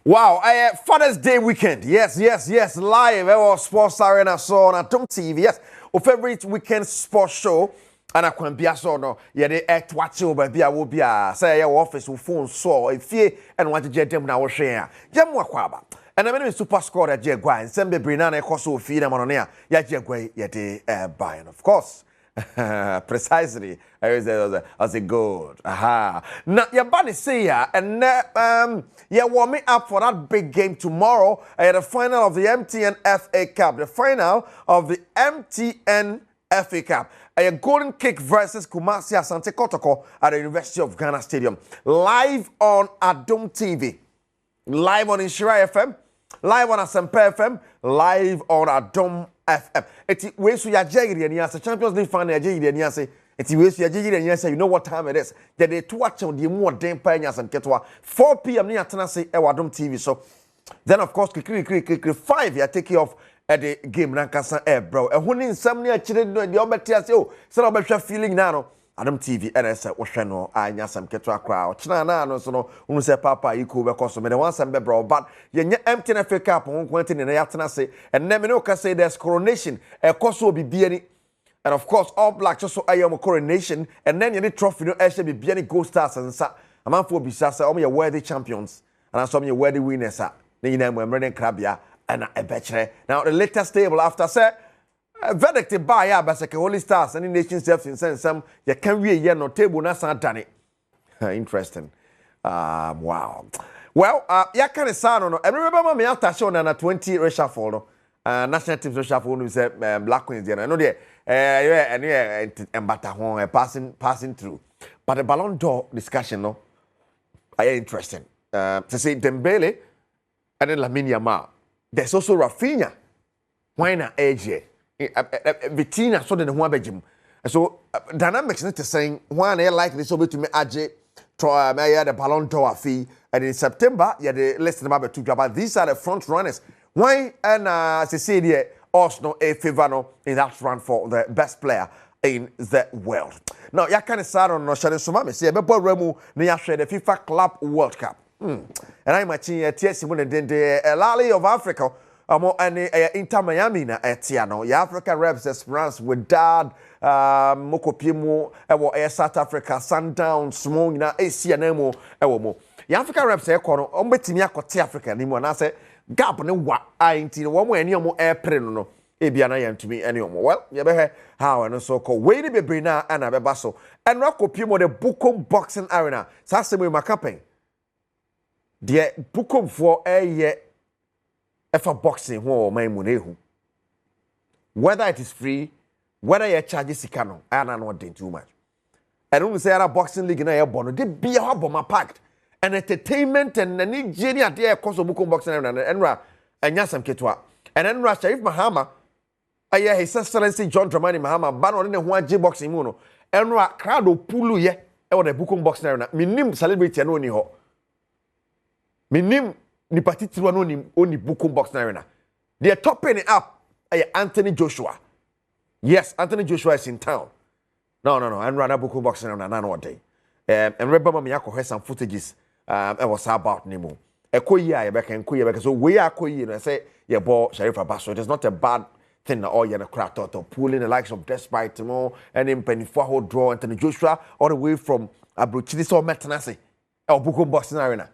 Wow, Father's Day weekend. Yes. Live. Sports Arena so on Adom TV. Yes, our favorite weekend sports show. And I can be a so no. Yeah, they act watching baby. I will be a say your office will phone so if you and want to get them now share. Jam wakwaba. And I'm in super score at Jagua and send me Brinana Cosso feed them on here. Yeah, Jagua, yet buying, of course. Precisely. I say good. Aha. Now your body say ya and yeah, warm me up for that big game tomorrow at the final of the MTN FA Cup. The final of the MTN FA Cup. A Golden Kick versus Kumasi Asante Kotoko at the University of Ghana Stadium. Live on Adom TV. Live on Inshira FM. Live on Asempa FM. Live on Adom FM. Eti wesu ya jegiri ni ase Champions League final ya jegiri ni ase. Eti wesu ya jegiri ni ase. You know what time it is. They to watch on the more den pa nya asem ketwa. 4 p.m. ni atena se e Adom TV. So then of course quickly 5 ya take off at the game nankasa bro. E huni nsam ni akire no de obeti ase o. Se na obehwa feeling na no. Adom TV NS wo hwe no anya asem ketwa kra. O chena na no so no unu se papa iko be koso me de wan sam be bro but ye nya MTN FA Cup on kwante ne ya tena se and na me no ka say there's coronation e koso bibia ni and of course all black so ayam coronation and then ye trophy no e she bibia ni Gold Stars nsa amanfo bisa say ye worthy champions and some ye worthy winners a ne nyina mu emre ne krabia and a bechere now the latest table after say verdict by ya baseke Holy Stars and nation self in sense some you can we here no table na san dane interesting wow well ya kan say no remember me after show na 20 reshuffle no national teams reshuffle no say Black Queens there no there embata ho passing through but the Ballon d'Or discussion no are interesting to say Dembele and then Lamine Yamal. There's also Rafinha. Why not AJ? Vitina so the one bedroom. So dynamics is saying one like this over to me AJ try the Ballon d'Or fee and in September yeah the list about two but these are the front runners. Why and Cecilia Arsenal a favor no in that run for the best player in the world. Now ya can start on no share so mama say be boy remu na ya share the FIFA Club World Cup. And I'm watching TS Simone Dende Lali of Africa. Amo any Inter Miami na etiano. Ya Africa Reps Esperance with Dad Mokopiemo ewo South Africa Sundown small na Asia nemo ewo mo. Ya Africa Reps e kono ombetimi akote Africa ni mo na say gap ne wa ainti no mo ani omo airplane no ebia na yantumi ani omo. Well, ye be he how and so called we ni bebre na ana beba so. And Rakopiemo the Bukom Boxing Arena. Sa semo makapen. The Bukom for a year for boxing who my munehu. Whether it is free, whether you charge sikano, I don't know too much. I don't say a boxing league in a bono, they be a hub packed. And entertainment and the Nigeria there cost of Bukom boxing and Yasam Ketwa. And then Sharif Mahama, His Excellency John Dramani Mahama, ban on the one J boxing mono. And crowd of Pulu ye, or the Bukom boxing arena. Minim celebrity and only ho. Minim ni patitru no ni oni Bukom box na arena. They are topping it up. Anthony Joshua. Yes, Anthony Joshua is in town. No. And run a Bukom box na arena no day. And remember me akọ some footages. It was about Nemo. Ekoyi a yebeka enkoyi yebeka so we akoyi no say ye ball Sharif Abaso. It is not a bad thing that all you crack out or pulling the likes of Despite more and then Pennyfo hold draw Anthony Joshua all the way from Abrochidi so Metanase. Or Bukom box na arena.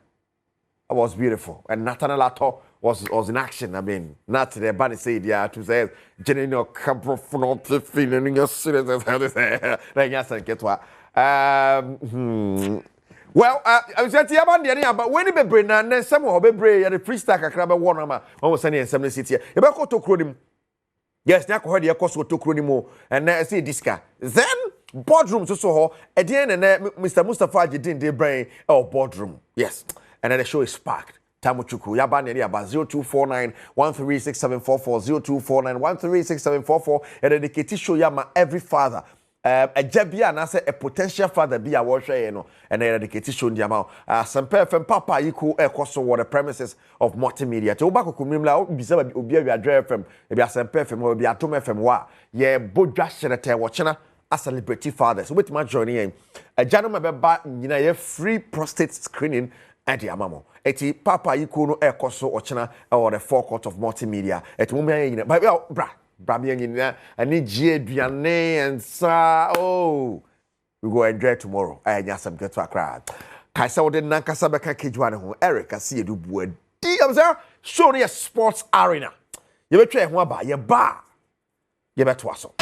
It was beautiful. And Nathaniel Ato was in action. I mean, not the body said, yeah, to say, General Caprofonte feeling your serious. Like, yes, I get what. Well, I was at the Abandi, but when you be brain and then someone be brave at the freestyle, a crab one number, almost any assembly city. You better to Crodim. Yes, now heard your cost to Cronimo, and I see this guy. Then, boardroom to Soho, at the end, and Mr. Mustafa didn't they brain or boardroom. Yes. And then the show is packed. Tamuchuku, Yabani about 0249 1367444 0249 1367444. And then the Keti show Yama every father. A Jabia and I say a potential father be a washer, you know, and then the Keti show Yama. Some perfect papa equal a cost for the premises of multimedia. To Obako Kumimla, Bizarre Ubia, a drive from maybe some perfect or be a Tom FM. Wa, ye, Bojash Senator, watching a celebrity father. So, with my journey, a gentleman, you know, free prostate screening. Anti amamo. eti papa yiku no ekoso ochena or the forecourt of multimedia eti mo me yin ba bra me yin ani gie aduane and sa oh we go enjoy tomorrow anya some get to akra kai say wode nankasa beka kejua ne ho Eric ase edu buadi observe show ne sports arena ye betwa ho aba ye ba ye beto aso.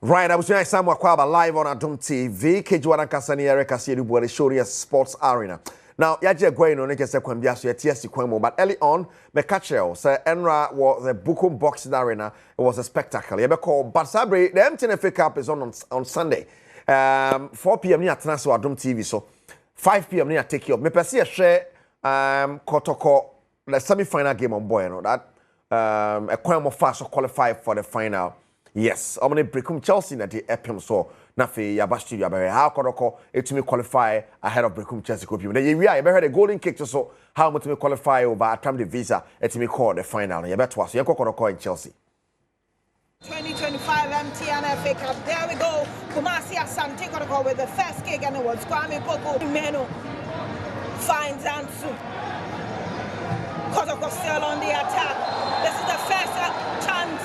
Right, I was doing some Kwaba live on Adom TV. Kejuana Kasani Eric Asiedu Bwari Shoria Sports Arena. Now, Yaje Gwen on Neke Sequembia, so TSC Quemo, but early on, Mekachel, Sir Enra was the Bukum Boxing Arena. It was a spectacle. You call but Sabri, the MTNFA Cup is on Sunday. 4 p.m. near Transfer Adom TV, so 5 p.m. near Take You. Me Percy a share Kotoko, the semi-final game on boy, you know that a Quemo fast qualify for the final. Yes, I'm going to break Chelsea na the epim so na fe ya bashi ya be how kodoko etumi qualify ahead of breakum Chelsea kopim. Then you heard the golden kick so how much me qualify over attempt the visa etumi call the final. You better so you kodoko in Chelsea. 2025 MTN FA Cup. There we go. Kumasi Asante kodoko with the first kick and it was Kwame Poku Meno finds Ansu. Kodoko still on the attack. This is the first chance.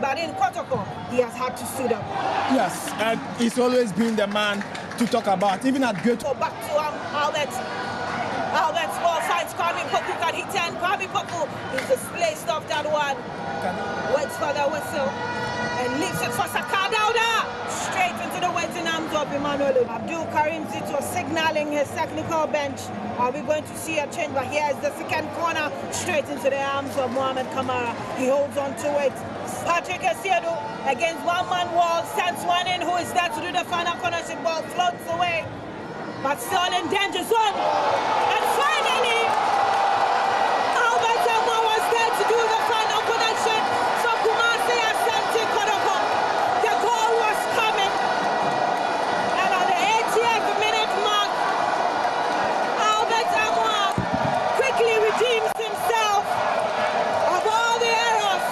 But in Kotoko, he has had to suit up. Yes, and he's always been the man to talk about, even at good. So back to Albert's ball finds Kwame Poku, can he turn? Kwame Poku is displaced off that one. Waits for the whistle and leaves it for Sakadauda. Straight into the waiting arms of Emmanuel. Abdul Karim Zito signaling his technical bench. Are we going to see a change? But here is the second corner, straight into the arms of Mohamed Kamara. He holds on to it. Patrick Asiedu against one-man wall, sends one in, who is there to do the final cornership ball, floats away, but still in danger zone. And finally, Albert Zama was there to do the final connection for Kumasi Asante Kodoko. The goal was coming, and on the 80th minute mark, Albert Zama quickly redeems himself of all the errors.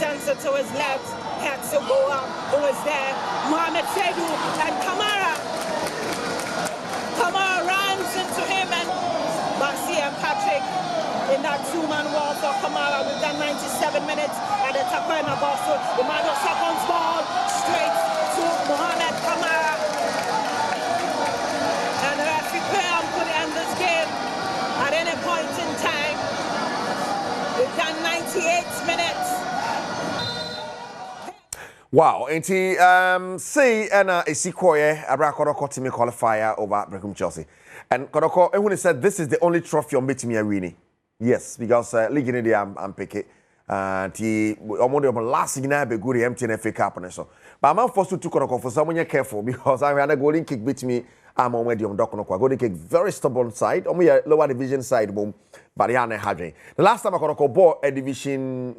Sends it to his left, had to go up, who was there, Mohamed Seydou and Kamara. Kamara runs into him and Marcia and Patrick in that two-man wall for Kamara. We've done 97 minutes at the Takwena ball, so Emmanuel Sakon's ball straight to Mohamed Kamara. And the referee could end this game at any point in time. We've done 98 minutes. Wow, enti say na esikoye abra Kodoko team qualifier over Brekum Chelsea. And Kodoko when he said this is the only trophy on betting me winning. Yes, because league in the I'm pick the last signal be good MTN FA Cup and so. But I'm forced to Kodoko for someone careful because I had a golden kick beat me. I'm on medium Dokonoko. Golden kick very stubborn side. On my lower division side boom. But yeah, hadri. The last time I got a ball a division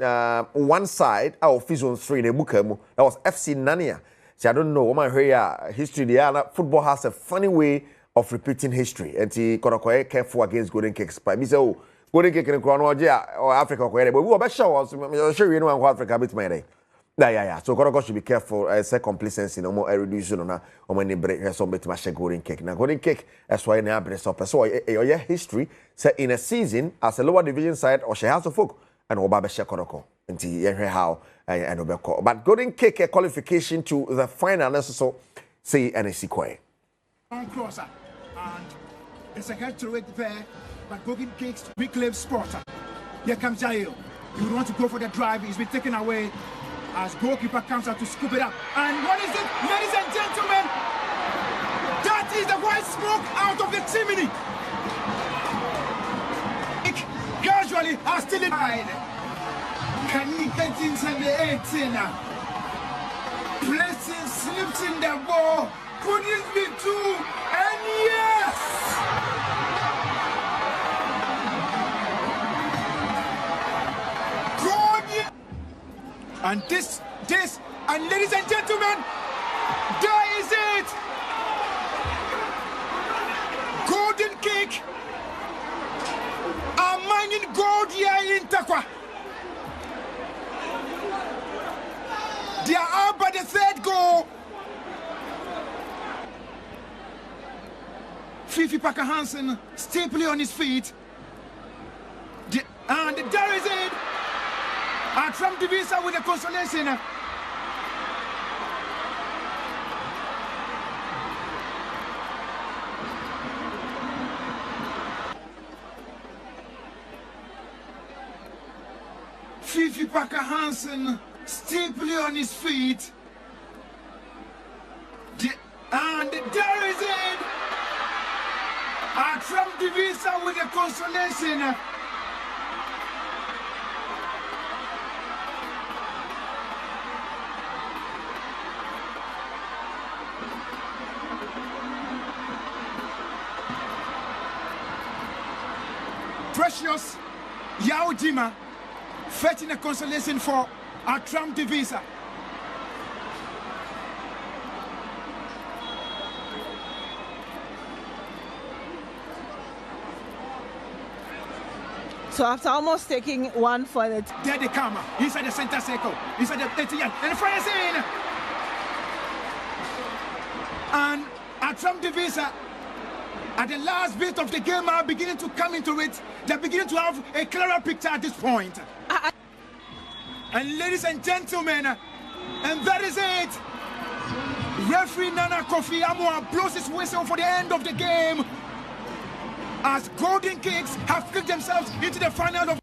one side out of zone 3 in the Bukemu, that was FC Nania. So I don't know what my history there. Football has a funny way of repeating history. And he got a careful against golden kicks. But me say, oh, golden kick in Croatia or Africa, but we were sure you know what Africa bit my day. Yeah. So Kodoko should be careful. Say complacency no more reduction on any break. Some bit my golden cake. Now golden cake. That's why now breast up. So your history say in a season as a lower division side or she has a folk and Obabe Kodoko until you hear how and Obeko. But golden cake a qualification to the final. So say NSC Koi. Closer and the secretary there, but golden cakes reclaim sport. Here comes Jail. You would want to go for the drive. He's been taken away. As goalkeeper comes out to scoop it up. And what is it, ladies and gentlemen? That is the white smoke out of the chimney. Casually are still in. Can he get into the 18 now? Blessing slips in the ball. Could it be two? And yes! And this, and ladies and gentlemen, there is it! Golden kick! A mining gold here in Takwa. They are out by the Fifi Parker Hansen stably on his feet. And there is it. Atram Divisa with the consolation. Fifi Parker Hansen stably on his feet. And there is it. Atram Divisa with the consolation. Precious Yao Jima fetching a consolation for Atram Divisa. So after almost taking one for the... There they come, inside the center circle, inside the 30 yard, and fires in! And Atram Divisa, at the last bit of the game, are beginning to come into it. They're beginning to have a clearer picture at this point. And ladies and gentlemen, and that is it. Referee Nana Kofi Amwa blows his whistle for the end of the game, as Golden Kicks have kicked themselves into the final of...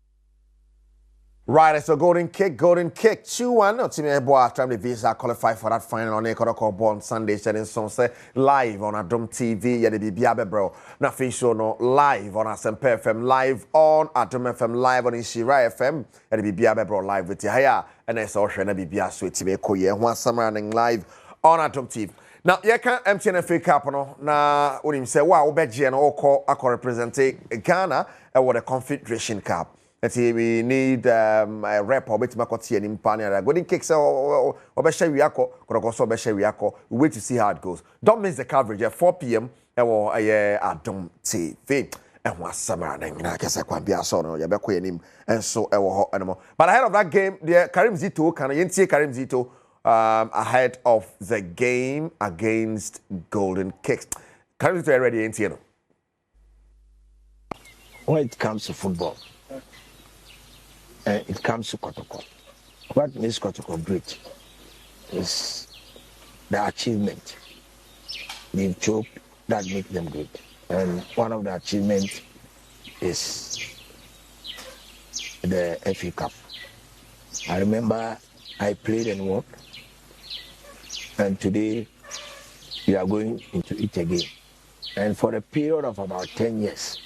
Right, so Golden Kick, 2-1. Team Eboa Atram Divisa qualify for that final on Ekodoko on Sunday, setting sunset live on Adom TV. Yeah, the BBA bro. Nothing show no live on Asempe FM, live on Adom FM, live on Ishira FM. Yeah, the BBA bro live with Yahya. And it's also the BBA sweet TV Koye. One summer running live on Adom TV. Now, you can MTN FA Cup no. Na unim say wow, Belgium oko ako represent Ghana with the Confederation Cup. We need a rep or bit makoti and impania. Golden Kicks or Beshawiako, or also Beshawiako. We wait to see how it goes. Don't miss the coverage at 4 p.m. or Adom TV. And one summer, and I guess I can't be a son or Yabaquanim, and so hot animal. But ahead of that game, the Karim Zito, can I see Karim Zito ahead of the game against Golden Kicks? Karim Zito already in here. When it comes to football, it comes to Kotoko. What makes Kotoko great is the achievement, the job that makes them great. And one of the achievements is the FA Cup. I remember I played and won, and today we are going into it again. And for a period of about 10 years,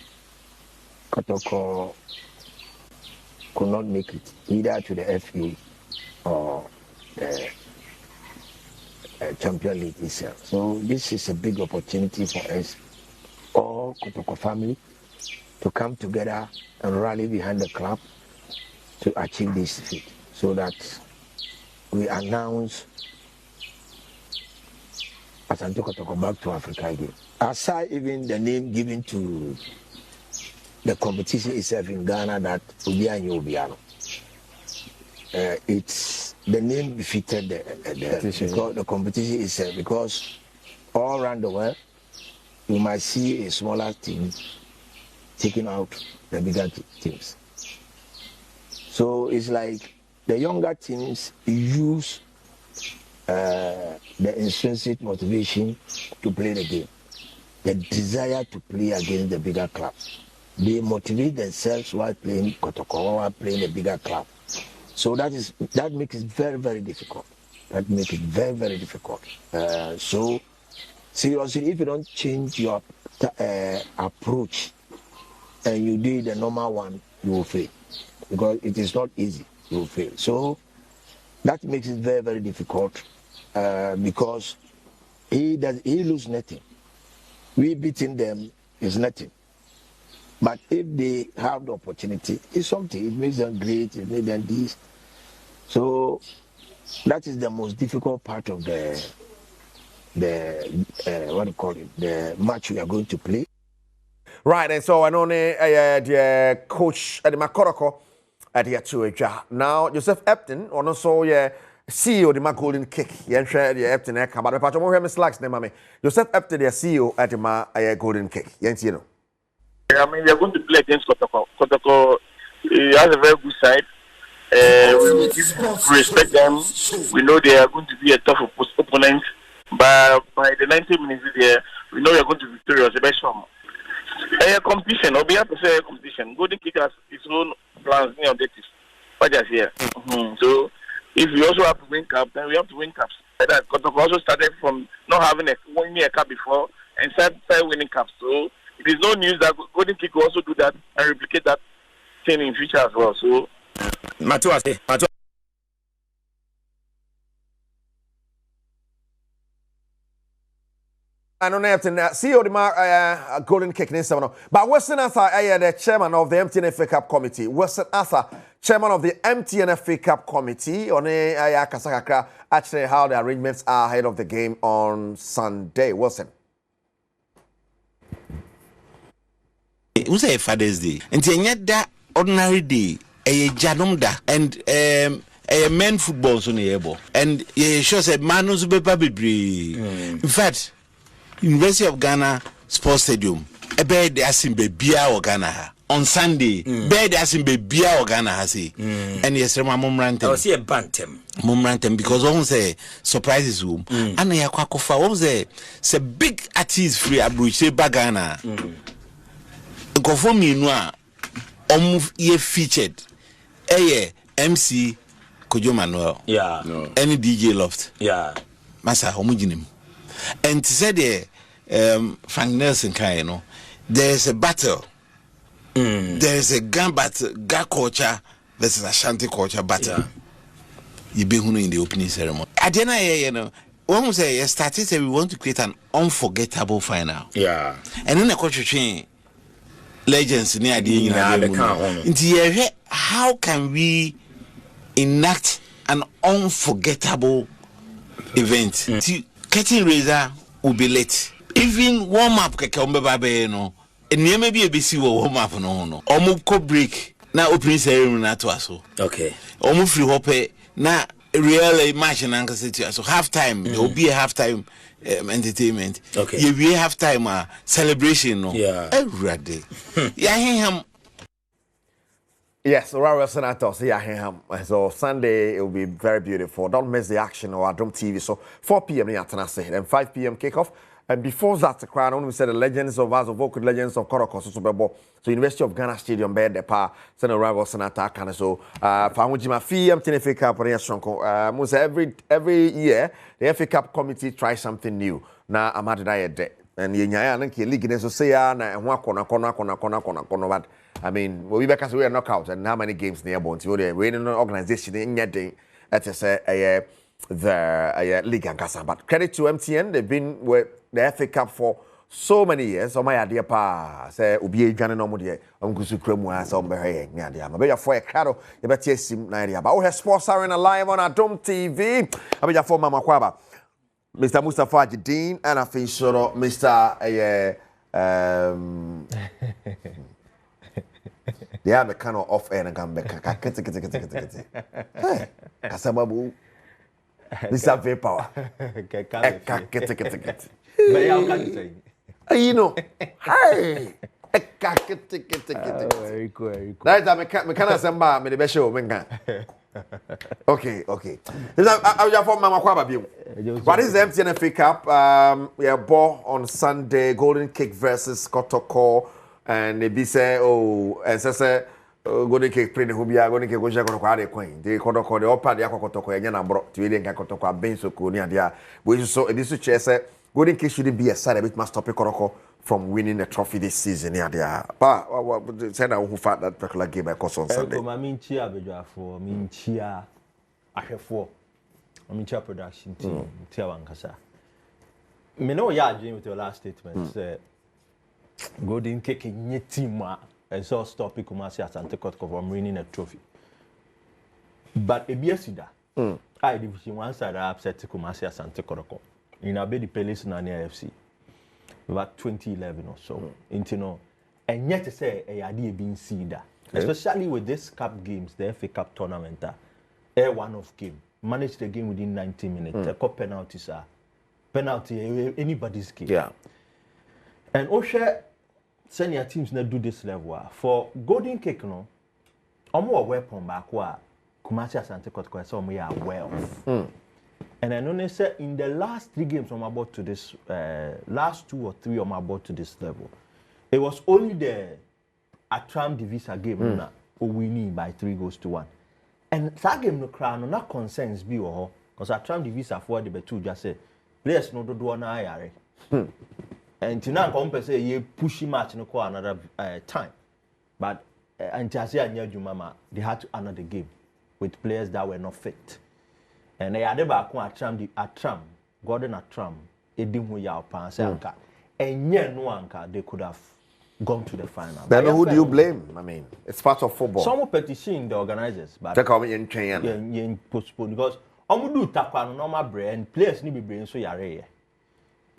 Kotoko could not make it either to the FA or the Champion League itself. So this is a big opportunity for us, all Kotoko family, to come together and rally behind the club to achieve this feat, so that we announce Asante Kotoko back to Africa again. Aside even the name given to the competition itself in Ghana, that Obiano. It's the name befitted the competition itself, because all around the world you might see a smaller team taking out the bigger teams. So it's like the younger teams use the intrinsic motivation to play the game, the desire to play against the bigger clubs. They motivate themselves while playing Kotoko, while playing a bigger club. So that makes it very, very difficult. That makes it very, very difficult. So seriously, if you don't change your approach and you do the normal one, you will fail, because it is not easy. You will fail. So that makes it very, very difficult, because he loses nothing. We beating them is nothing. But if they have the opportunity, it's something. It makes them great. It makes them this. So that is the most difficult part of the what do you call it? The match we are going to play. Right, and so I know the coach at the Makoroko at the Atueja. Now Joseph Epton, or no so CEO the ma golden kick. Yen share the Epton e kaba. But mo hear me slacks ne mame. Joseph Epton the CEO at the ma golden kick. Yen you know. I mean, they're going to play against Kotoko. Kotoko has a very good side. We respect them. We know they are going to be a tough opponent. But by the 90 minutes there, we know we are going to be victorious. The best one. A competition, or we have to say a competition. Golden Kick has its own plans and objectives. What just here. So, if we also have to win cup, then we have to win cups. That Kotoko also started from not having a 1 year cup before and started winning cups. So, it is no news that Golden Kick will also do that and replicate that thing in future as well. So, I don't know if CEO the golden kick in seven. But Western Arthur, the chairman of the MTNFA Cup Committee. Western Arthur, chairman of the MTNFA Cup Committee. On Kasakakra, actually how the arrangements are ahead of the game on Sunday. Wilson. We say Father's Day. And yet that ordinary day, a janumda and a men football on the able. And ye shows a manus be. In fact, University of Ghana Sports Stadium, a bed asim be bia or Ghana on Sunday, bed asim be bia or Ghana has and yes, my mum ran. I see a bantam. Mum ran because one say surprises room. And I quakofa, one say big artist free abruche bagana. Go for me noa ye featured MC Kojo Manuel. Yeah. No. Any DJ Loft. Yeah. Masa homogeneum. And to say Frank Nelson kind, there's a battle. There's a gun battle, gun culture versus Ashanti culture battle. You be in the opening ceremony. At the end, one will say, started we want to create an unforgettable final. Yeah. And then the culture change legends near the how can we enact an unforgettable event? Cutting razor will be late. Even warm up no. And you may be a busy warm up no. Omuko break na opening ceremony na to aso. Okay. Omu free hope na really match and anchor situation. So half time there will be a half time entertainment. Okay. You will have time celebration no. Yeah. Every day. Yeah, him. Yes, Royal Senators, so Sunday it will be very beautiful. Don't miss the action on Adom TV. So 4 p.m. in Atanase, then 5 p.m. kickoff. And before that, the crown, we said the legends of us, of vocal legends of Koroko, so University of Ghana Stadium, bed the power, send a rival senator, can so, Famujima fee, MTNFA Cup, and every year, the FA Cup committee tries something new. Now, I'm at the and Yanya and League in Sosia, and one corner. I mean, we back as we are knockout, and how many games near Bones? We're in an organization in getting at the league and Casa. But credit to MTN, they've been with the FA Cup for so many years. So my idea, pa say, Ubi Ghana no more. Uncle Kremwa, some very idea. Maybe for a caro, you better see my idea. But we have sports are in a live on Adom TV. I mean, for Mama Kwaba, Mr. Mustafa Jadine, and I think so, Mr. They have a kind of off air and come back. Hey, Kasababu. Mr. Vapor. You know, hey. Very cool. That's a mechanic. Samba, me the best show. Okay. I will for Mama Kwaba. What is the MTNFA Cup? We are born on Sunday. Golden Kick versus Kotoko. And they be say, and say, Golden Kick play the Hubia, Golden Kick goes to quite a coin. They call the upper, the Akotoko, and Yana brought to Alien Kakotoko, Ben so cool near there. We so this is chair say, Golden Kick shouldn't be a side a bit must stop Koroko from winning a trophy this season near there. But what said who fought that particular game I cost on Sunday? I mean, cheer, for me, cheer, I have 4. I mean, cheer production team, Tiawankasa. Me know you're agreeing with your last statement. Golden Kick in your team and so stop Kumasi as Antekotko from winning a trophy. But a biasida, I division 1 side I upset Kumasi as Antekotko in a bed palace in an AFC about 2011 or so. And yet to say a idea being seen that, especially with this cup games, the FA Cup tournament, a one-off game. manage the game within 90 minutes. A couple penalties are penalty anybody's game. Yeah. And Osha senior teams not do this level. For golden cake, no, I'm more weapon back where Kumasi Asante Kotoko so we are aware of. And I know say in the last 3 games I'm about to this last 2 or 3 I'm about to this level. It was only the Atram Divisa game na winning by 3-1. And that game no crown no concerns be or because Atram Divisa for the two just say players no do na ayare. And tonight come say you pushy match no call another time. But until say Jumama they had to another game with players that were not fit. And they had about Atram, Gordon Atram, Edim who ya pan say anka. And no anka they could have gone to the final. Then who do you blame? I mean, it's part of football. Some petition the organizers, but check out in train. Yeah, postpone because do takwa normal brain and players need be brain so yare.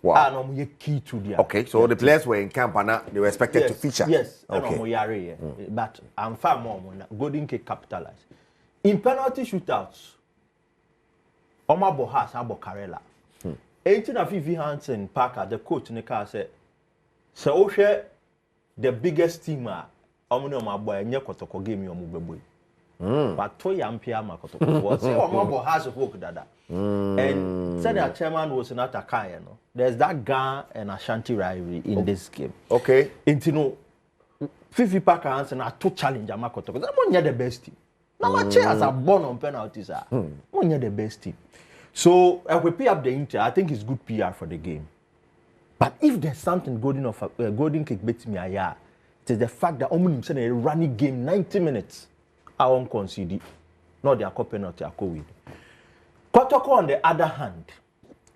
Wow. And key to the okay, so the players were in camp and they were expected to feature. Yes, okay. But I'm far more Golden Cake capitalized. In penalty shootouts, Omar Bohas Abo Karela. 1850 Hansen Parker, the coach in the car said, so share the biggest team my boy and Yakotoko game your mobile. But Toy Ampia Makotoko was Omar Bohas of work dada. And said our chairman was not a Kaya. There's that Ga and Ashanti rivalry in this game. Okay. Intino Fifi Parker Hansen are two challenge Makotoko. That one the best team. Now my chairs are born on penalties. One the best team. So we pay up the Inter. I think it's good PR for the game. But if there's something Golden Cake beats me, it is the fact that Omunim said a running game 90 minutes. I won't concede. Not their cup penalty. Kotoko on the other hand,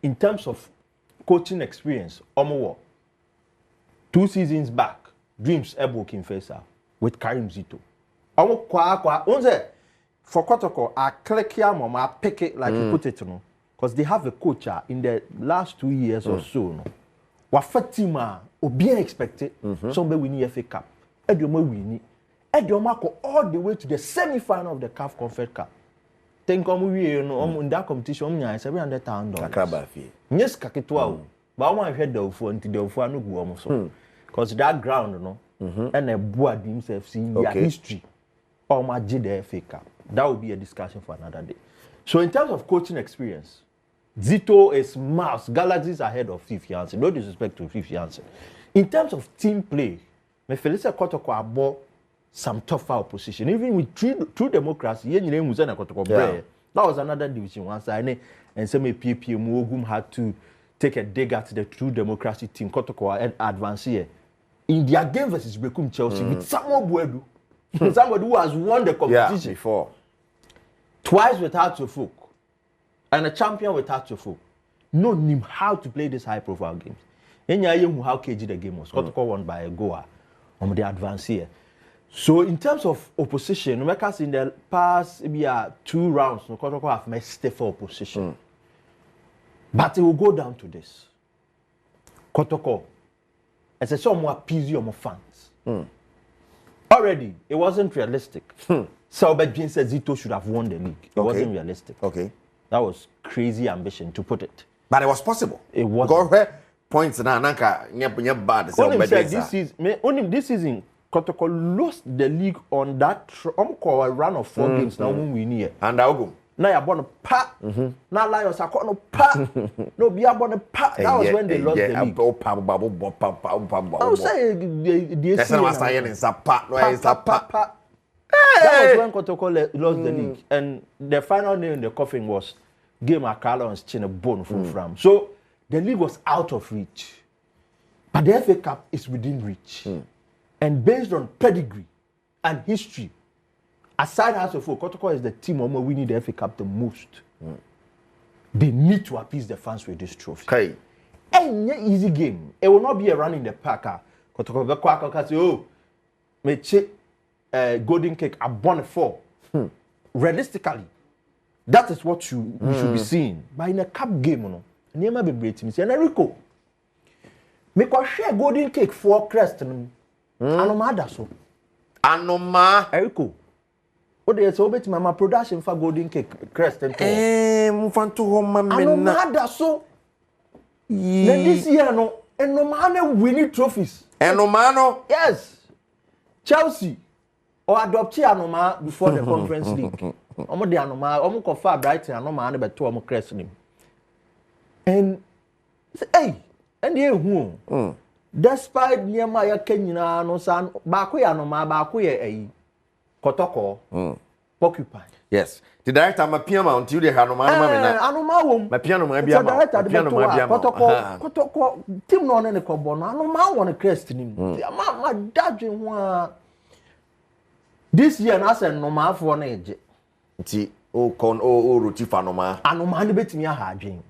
in terms of coaching experience, Omowo, 2 seasons back, Dreams Ebo Kinfesa with Karim Zito. Omo kwa unze for Kotoko, I click here, mama, I pick it like you put it, because they have a coach in the last 2 years or so, no. Wafatima, or bien expected, somebody win FA Cup. Edioma win. Edioma go all the way to the semi-final of the CAF Confed Cup. Think in that competition, $700,000. Yes, Kakitwa. But I want to head the phone to the phone no because that ground, and a board himself seeing their history. Or my the FA Cup. That will be a discussion for another day. So in terms of coaching experience, Zito is miles, galaxies ahead of Fifi Hansen. No disrespect to Fifi Hansen. In terms of team play, me Felicia Kotoko abo some tougher opposition. Even with true democracy, that was another division one side. And some PPM Muogum had to take a dig at the true democracy team, Kotoko and advance here. In their game versus Bekum Chelsea with Samuel Buedu, somebody who has won the competition before. Twice without to folk. And a champion without to folk. No him how to play these high profile games. And how KG the game was. Kotoko won by a goal on the advance here. So in terms of opposition, because in the past 2 rounds, Kotoko have met stiffer opposition. But it will go down to this. Kotoko, as a somewhat appease your fans. Already, it wasn't realistic. So Beijing said Zito should have won the league. It wasn't realistic. Okay. That was crazy ambition to put it. But it was possible. It was. Go points na nanka bad. Only this season, Kotoko lost the league on that run of 4 games. Now we win here. And Ogum. Now you're born a pa. Now Lions are no pa. No, be born a pa. That was when they lost the league. I was saying that was when Kotoko lost the league. And the final name in the coffin was Game Akalon's chin a bone from. So the league was out of reach. But the FA Cup is within reach. And based on pedigree and history, aside House of Folk, Kotoko is the team winning the FA Cup the most. They need to appease the fans with this trophy. Okay. Any easy game. It will not be a run in the park. Kotoko say, oh, me check Golden Cake a bonnet 4. Realistically, that is what we should be seeing. But in a cup game, Nema be great team. And Enrico, make us share Golden Cake 4 crest. Anoma da so. Anoma. Enrico. What they say obeti mama production for golden cake crest and mfanto ho mama na. na. Ano so. Na this year no, and no man winning trophies. Enomano? Yes. Chelsea or adopt Anoma before the Conference League. Omo de Anoma, omo kofa Brighton Anoma na beto omo crest nim. And hey, and ye who? Despite niema ya kenyina no san baako ya Anoma, baako ye Kotoko. Porcupine. Yes. The director mapiano until they had no man. Anoma wom. Mapiano ma bia ma. Mapiano ma bia ma. Kotoko team no ne ko bo no Anoma won crest nim. Ma dadwe ho. This year na say no ma afo na eje. Nti o kon o roti fa no ma. Anoma ne betimi aha adwen.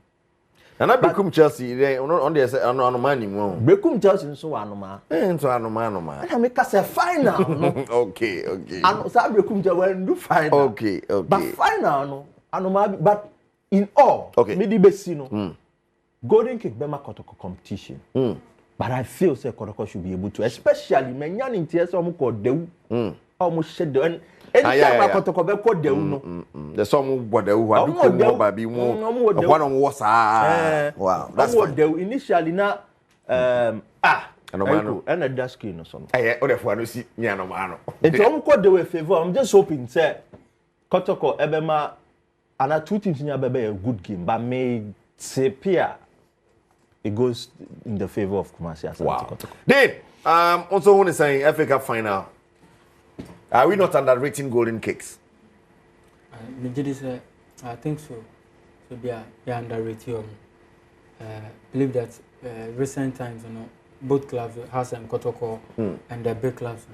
Na bekum Chelsea on dey say Anoma ni mu. Bekum Chelsea nso wa Anoma. Nso Anoma. Na me ka say final no. Okay. Ano sa bekum Chelsea when do final. Okay. But final no Anoma but in all me di besi no. Golden Cake Bema Kotoko competition. But I feel say Kotoko should be able to, especially menya ni ntia say omo ko dewu. Omo shedo and anytime Kotoko be ko dewu no. The some bodewu adu ko mo ba bi mu. One on was wow. That's what dewu initially na Anomano and a desk screen or something. Eh, o defo no si nya Anomano. It's omo ko dewu favor. I'm just hoping say Kotoko ebema and two teams in a good game, but may say Pia it goes in the favor of Kumasi. Wow. Then, also want to say FA Cup final. Are we not underrating Golden Cakes? I think so. So they are underrated. Believe that recent times, both clubs, House and Kotoko, and the big clubs,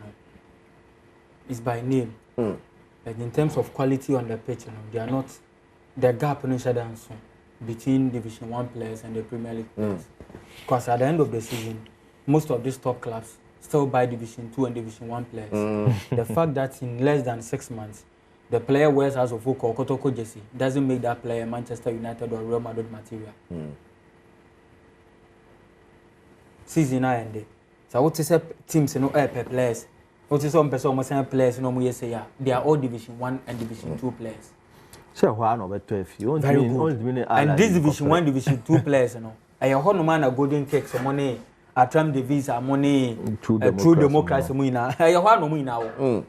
is by name. Like in terms of quality on the pitch, they are not the gap in each other between Division 1 players and the Premier League players. Because at the end of the season, most of these top clubs still buy Division 2 and Division 1 players. The fact that in less than 6 months, the player wears as of Kotoko jersey doesn't make that player Manchester United or Real Madrid material. Season end. So what is teams per players? What is some players they are all Division 1 and Division 2 players. So why not better if you very good. And this Division 1, Division 2 players, I have no man a Golden Cake, some money, a tram the visa, money, true democracy, I have no money now.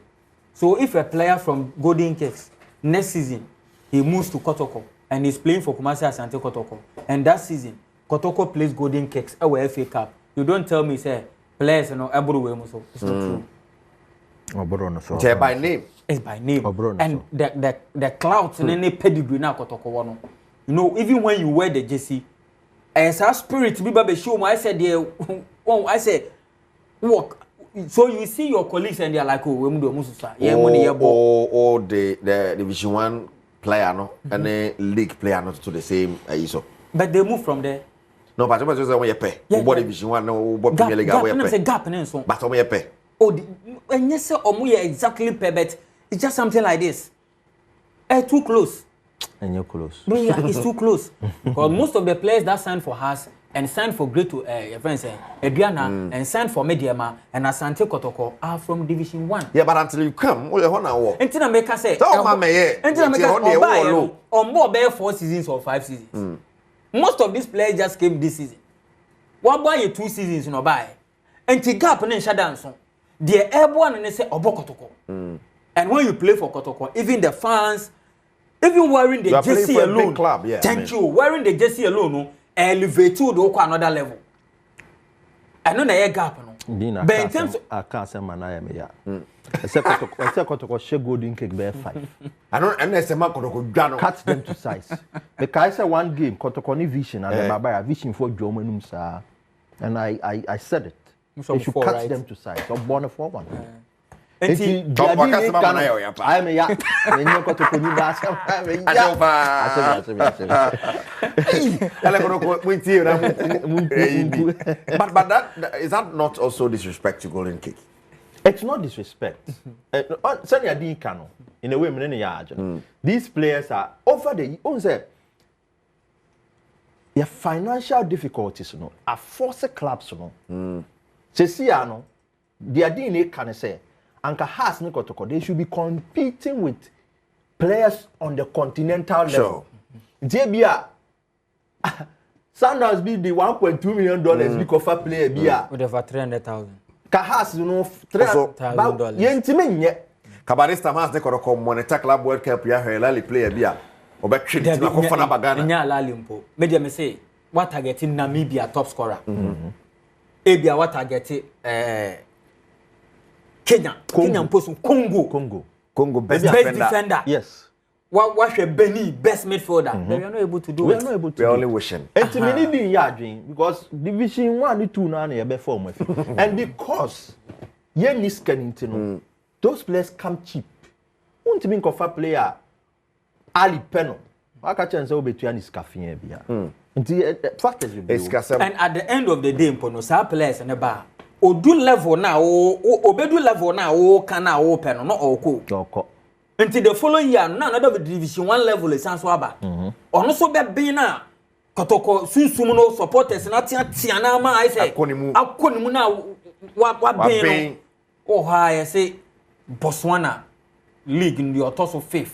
So if a player from Golden Cakes next season he moves to Kotoko and he's playing for Kumasi Asante Kotoko, and that season Kotoko plays Golden Cakes our FA Cup, you don't tell me say players everywhere so it's not true. It's by name. It's by name. And the clouds and any pedigree now Kotoko even when you wear the jersey, as our spirit be show I said I said walk. So you see your colleagues and they are like, oh, we do mususa. Or the Division 1 player and the league player not to the same ISO. But they move from there. No, but just when you pay. What Division 1 no Premier League gap and so. But when you pay. Oh, and yes, sir, exactly pay, but it's just something like this. Too close. And you're close. No, yeah, it's too close. Because most of the players that signed for us and signed for Great your friends Adriana and signed for Mediama and Asante Kotoko are from Division 1. Yeah, but until you come, what you want to walk? Until I make us say, on more bare 4 seasons or 5 seasons. Most of these players just came this season. One buy 2 seasons no buy. Until gap and shut down so. The airborne and they say Obo Kotoko. And when you play for Kotoko, even the fans, even wearing the jersey alone, club, yeah, thank you, wearing the jersey alone, elevate to another level. I know the gap, but in terms of I can't say man I am here. Except Kotoko share Golden Cake bear 5. I don't understand Kotoko cut them to size. Because I said one game Kotoko ni vision and the Baba vision for Jomanum sir, and I said it. They should cut them to size. So born a 4-1. I am a ya. When you got to put you back, but that is that not also disrespect to Golden Cake? It's not disrespect. In a way, these players are over the your financial difficulties, are forced clubs, Ceciano, the idea can say. Anka has ni kotoko. They should be competing with players on the continental level. JBA Sanders be the $1.2 million because of player bia. With over 300,000. Kahas, you know, $300,000. Yentime Kabarista mas ne kotoko monitor club World Cup ya helali player bia. Obetwe di na kofa na bagana. Nya alali mpo. Media me say what targeting Namibia top scorer. Ebia what targeting Kenya mposu Congo best defender. Yes. What Benny best midfielder. They are not able to do it. We are only wishing. And to me be yarding because division 1 and 2 now be form and because ye ni scanning those players come cheap. Won't mean cover player Ali Peno. Aka chance obetua ni scafin bia. Nti fact is and at the end of the day mpono sa players na ba odu level na obedu level na o kana o Peno no oko. Until the following year, another division 1 level is so aba. Ono so be na kotoko sunsumu no supporters na tia na ma I say akonimu na wa be no. Oh ha I say Botswana league in the Otoso 5th.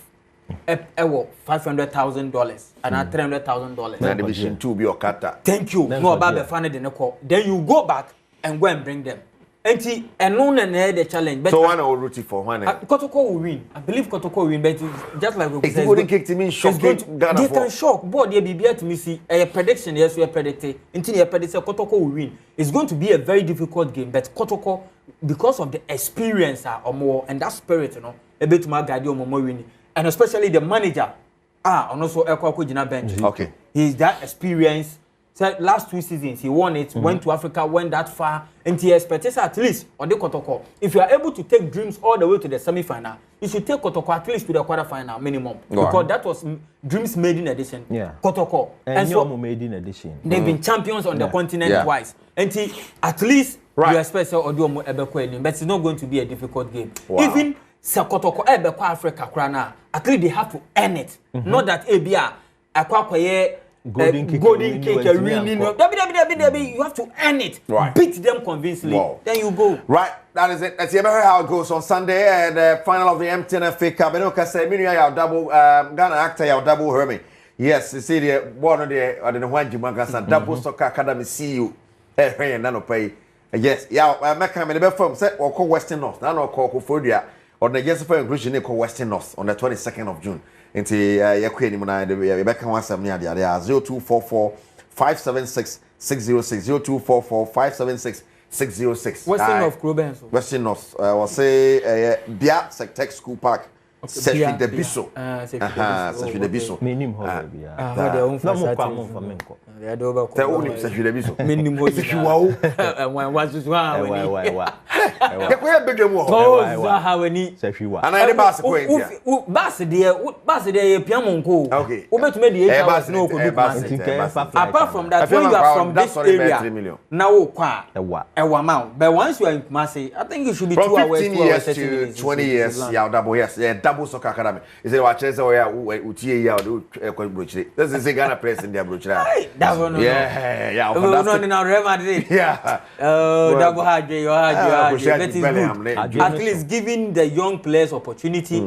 Ewo $500,000 and $300,000. Na division 2 be okata. Thank you. No about the fan de ko. Then you go back and go and bring them. Enti eno na the challenge but so one will root for one Kotoko will win. I believe Kotoko will win but just like we said wouldn't kick me shock Ghana they can shock board they be to me see a prediction yes we predict until you predict Kotoko will win. It's going to be a very difficult game but Kotoko because of the experience or more and that spirit you know a bit more guide you more winning and especially the manager and also Ekwa Jina bench. Okay. He's that experience. So last 2 seasons he won it, went to Africa, went that far, and he expects at least on the Kotoko. If you are able to take Dreams all the way to the semi-final, you should take Kotoko at least to the quarter-final minimum. Because that was Dreams maiden edition. Yeah. Kotoko. And so maiden edition. They've been champions on the continent twice. And at least you expect Oduomo Ebekwe, but it's not going to be a difficult game. Even Kotoko Ebekwe Africa, at least they have to earn it. Not that ABA Akwakoye golden cake winning. You have to earn it. Right. Beat them convincingly. Wow. Then you go. Right. That is it. Let's see how it goes on Sunday and the final of the MTN FA Cup. And okay, say many are double Ghana actor you double Hermie. Yes, you see the one of the I don't know when Jimagasa double soccer academy CEO. Hey, and nano pay. Yes, yeah, make come in the firm set or call Western North. Now call Kofodia or the yes for inclusion call Western North on the 22nd of June. Into Yakwini Muna, Rebecca was some near the 0244 576 606 0244 576 606. Western North Club. Western North was say Bia Tech School Park. Sefi de Bisso. Sefi de Bisso. Minim ho bia. Na mo kwa mo famenko. Ya do ba ko. Te oni Sefi de Bisso. Minim ho. Sefi wa. Wan wa susu ha we. Ke ko e bedwam ho. Oh, ha we ni. Sefi wa. Ana de bus ko entia. Bus de ye piamonko. Okay. Wo betume de 8 hours no ko do. Apart from that, when you are from this area, now wo kwa. Ewa ma. But once you are in Kumasi, I think you should be 2 hours, 2 hours, 30 minutes. 20 years, yeah, double yes. Double soccer academy. Is it what Chelsea or Utie ya or Brochre? This is a Ghana place in their Brochre. Yeah. No, no, Real Madrid. Yeah. Double hard, at least giving the young players opportunity.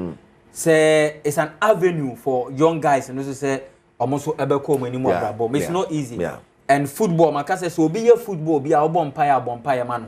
Say it's an avenue for young guys and also say almost Ebeko anymore. But it's not easy. Yeah. And football, my cousin, so be a football, be a bonfire, man.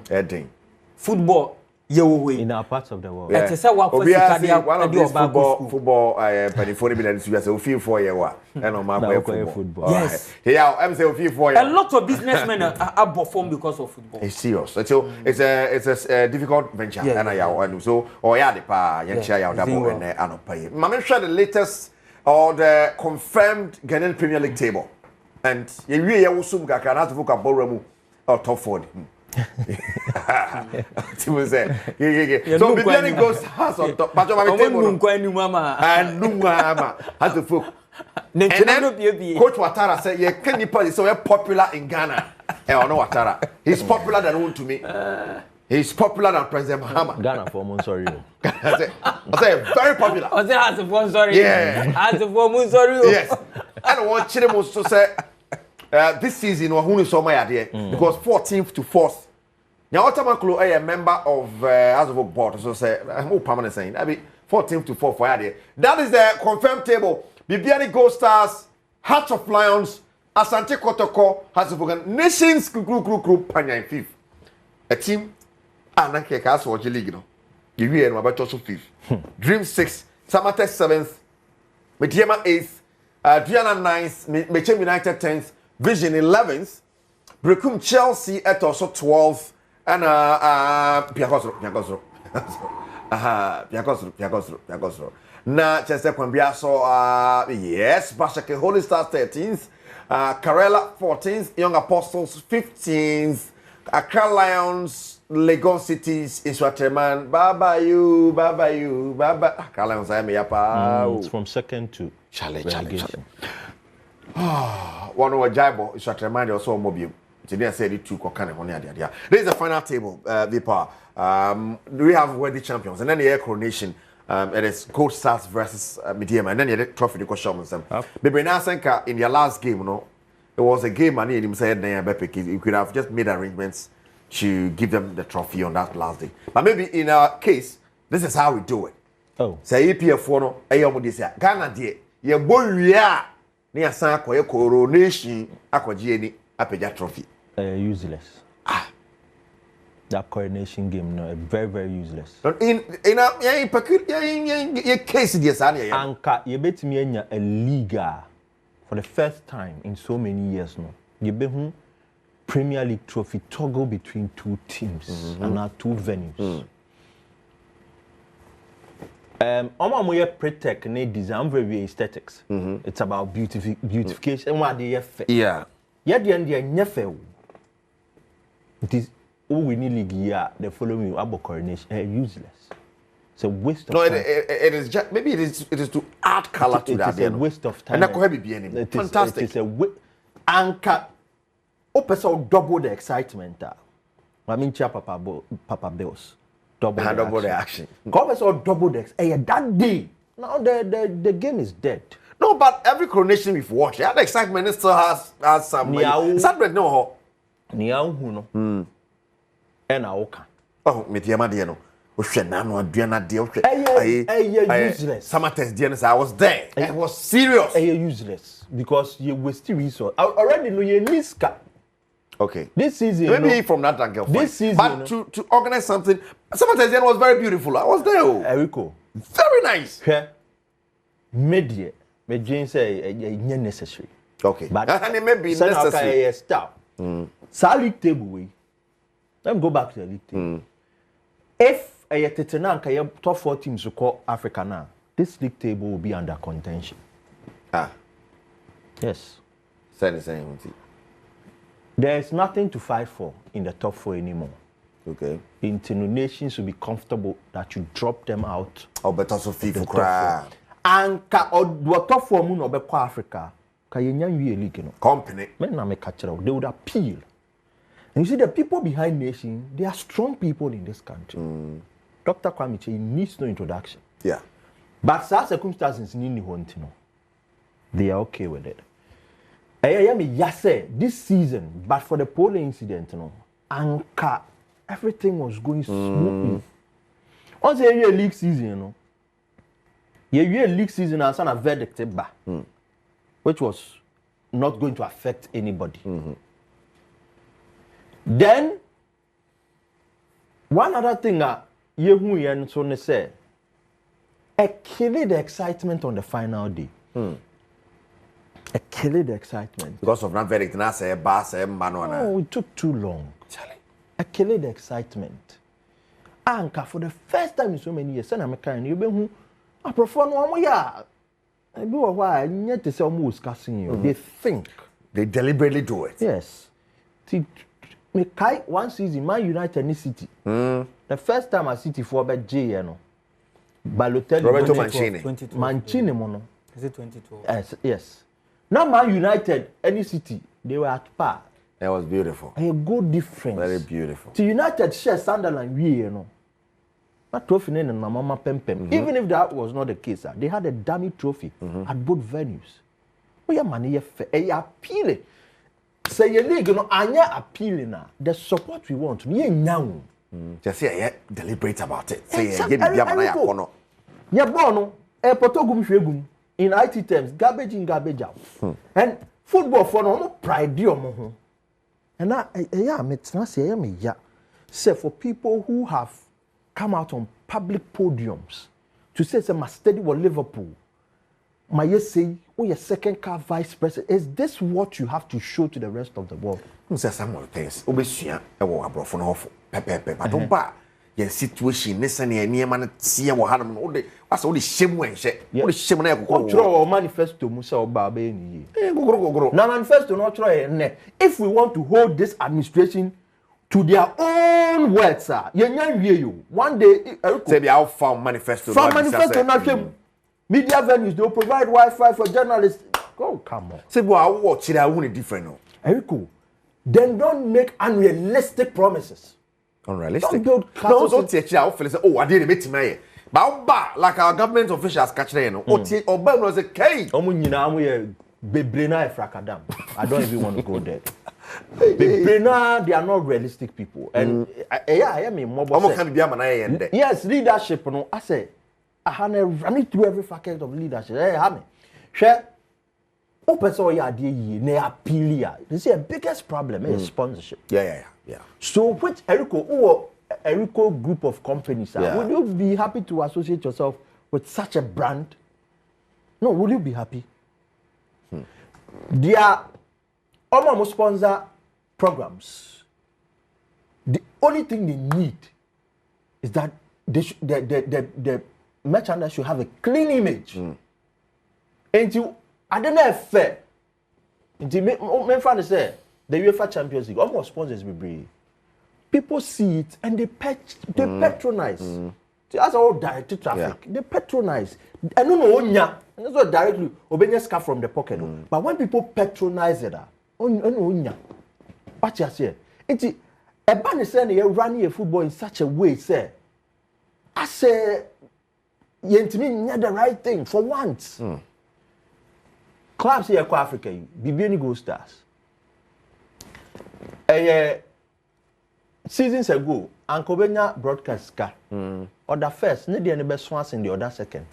Football. In our parts of the world. Yeah. One of these football penny billion so feel 4 year and on my football. Yes. Yeah, I'm saying feel 4 year. A lot of businessmen are performed because of football. It's serious. So it's a difficult venture. And I so or yeah the pa share double and I pay. Mama share the latest or the confirmed Ghanaian Premier League table. And you really sum ka na to football ballroom or top 4. So beginning goes has on top. But my table has to folk. And then Coach Ouattara said, "Yeah, can you is so popular in Ghana?" I know Ouattara. He's popular than one to me. He's popular than President Mahama. Ghana for Monsori. I say very popular. I say as a Monsori. Yeah. As a Monsori. Yes. I don't want Chile to say this season or who is so my idea because 14th to 4th. Now Otamaklo a member of House of Oak board, so say I'm permanent saying that be 14 to 4 for there. That is the confirmed table. Bibiani Gold Stars, Hearts of Lions, Asante Kotoko, House of Oak, Nations group Panya in 5th. A team and Keka so league no. Give you no about also 5th. Dream 6th, Samatex 7th, Mediama 8th, Diana 9th, Mechem United 10th, Vision 11th, Brecum Chelsea at also 12th, and Piacosro. Piacosro. Na Chester Kwambia so yes, Bashake Holy Stars 13th, Karela 14th, Young Apostles 15th, Accra Lions, Lagos Cities, Iswaterman, Baba. Accra Lions, I am It's from second to Chale. One over Jaibo, Iswaterman, also mobile. Today I said it two kokane one there. This is the final table, Vipa. We have worthy champions, and then the air coronation. It is Gold Stars versus Medium, and then the trophy the show them. Maybe now in their last game, it was a game and he said you could have just made arrangements to give them the trophy on that last day. But maybe in our case, this is how we do it. Oh. Say EPF no, Ghana dear, ye boy near San coronation, Aquagieni, Apeja trophy. Useless. That coronation game, no, very, very useless. In a case, yes, Anka, you bet me in a liga for the first time in so many years now. You bet Premier League trophy toggle between two teams and now two venues. Omo pretech ne design very aesthetics. It's about beautification. What they yeah. Yeah, the end never. It is all we need league here. The following about coronation useless. It's a waste of time. It is just maybe it is to add color to that. It's a waste of time. And that could be any. Fantastic. It's a anchor. Opesa double the excitement. I mean, Papa Bills. Double the action. Opesa double the that day. Now the game is dead. No, but every coronation we've watched, the excitement still has some. Excitement no. Niau huno. Ena oka. Oh, Mediama Diano. Ushenano Diana Dio. Useless. Samatex Diana, I was there. It was serious. Useless because you waste resource. I already know you Niska. Okay. This season. Maybe from that angle. This season. But to organize something, Samatex Diana was very beautiful. I was there. Eriko. Very nice. Okay. Media. But Jane say necessary. Okay. But and it may be necessary. Stop. League table we. Let me go back to the league table. If a Tetananka top 4 teams to call Africa now, this league table will be under contention. Yes. There's nothing to fight for in the top 4 anymore. Okay. International nations will be comfortable that you drop them out. Or better so FIFA cry. And what top 4 moon or be Africa. League, company. They would appeal. And you see, the people behind nation, they are strong people in this country. Dr. Kwame needs no introduction. Yeah. But such circumstances need to they are okay with it. This season, but for the polling incident, Anka, everything was going smoothly. Once a year league season, league season and a verdict, which was not going to affect anybody. Then, one other thing you so say, killed the excitement on the final day. Killed the excitement. Because of that verdict, oh, it took too long. Killed the excitement. Anka, for the first time in so many years, I prefer no more. They think. They deliberately do it. Yes. One season, Man United in City. The first time I City for about J, Balotelli. Roberto Mancini. Mancini, mono. Is it 2012? Yes. Now Man United, any City, they were at par. It was beautiful. A good difference. Very beautiful. To United share Sunderland, That trophy and Mama Pempem. Even if that was not the case, they had a dummy trophy at both venues. We are money appealing. say your league no anya appealing na the support we want ye nyawo just say deliberate about it say ye bia na ya kono ye ball no e potogum hwegum in IT terms garbage in garbage out and football for no pride omo ho and na yeah me tena say me ya say for people who have come out on public podiums to say must study with Liverpool my say your second car vice president is this what you have to show to the rest of the world say some more things obesua e wo abrofo no hofo pepepe but don't ba your situation ne sane eniema na tie wo hanum no de asa wo de hyem enhye wo de hyem na yakoko control manifesto mu say oba ba eni gogoro na manifesto no try ne if we want to hold this administration to their own words sir yenya wie yo one day say be how found manifesto na hwem media venues they will provide Wi-Fi for journalists. Oh, come on. Say, well, watch it. I want it different. No. Eriko, then don't make unrealistic promises. Unrealistic. Don't build castles. No, don't say, oh, I didn't meet me. But like our government officials catch them, no. Or Ben was a cake. Bebrena Frakadam. I don't even want to go there. Bebrena, they are not realistic people. And I mean, yes, leadership. No, I say. I need through every facet of leadership. Share. Open so yeah, ne appeal. This is the biggest problem is sponsorship. Yeah. So which Eriko group of companies would you be happy to associate yourself with such a brand? No, would you be happy? They are almost sponsor programs. The only thing they need is that the merchandise should have a clean image. And you, I don't know if fair. My friend say the UEFA Champions League almost sponsors be. People see it and they patronize. That's all directed traffic. They patronize. I don't know onya. And that's what directly obenya scar from the pocket. But when people patronize it, onya. What you say? It's a ban is saying you run your football in such a way, say. I say. Yentimi the right thing for once. Clubs here in Africa, Bibiani Gold Stars. Seasons ago, Ankobenya broadcast car. Or the first, need the best ones in the other second.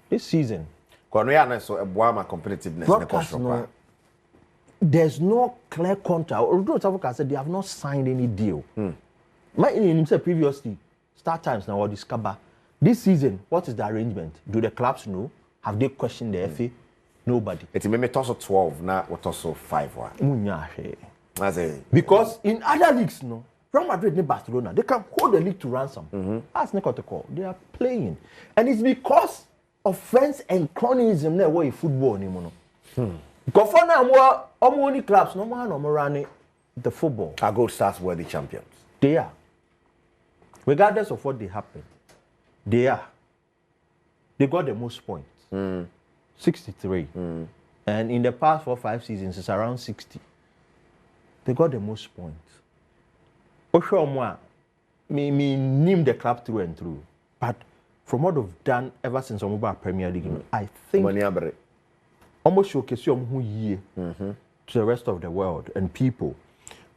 This season, so a boama competitiveness. Broadcast no, there's no clear contract. Although Tavuka said they have not signed any deal. My in himself previously, Start Times now or Discover. This season, what is the arrangement? Do the clubs know? Have they questioned the FA? Nobody. It's maybe toss 12 now, or toss 5 because in other leagues, no, Real Madrid and Barcelona, they can hold the league to ransom. That's not what they call. They are playing, and it's because of friends and cronyism. They way football anymore. Because for now, only clubs no more running the football. Our Gold Stars were the champions. They are, regardless of what they happen. They got the most points. 63. And in the past 4 or 5 seasons, it's around 60. They got the most points. Oshomwa, me name the club through and through. But from what they've done ever since Omoba Premier League, I think almost showcase who year to the rest of the world and people.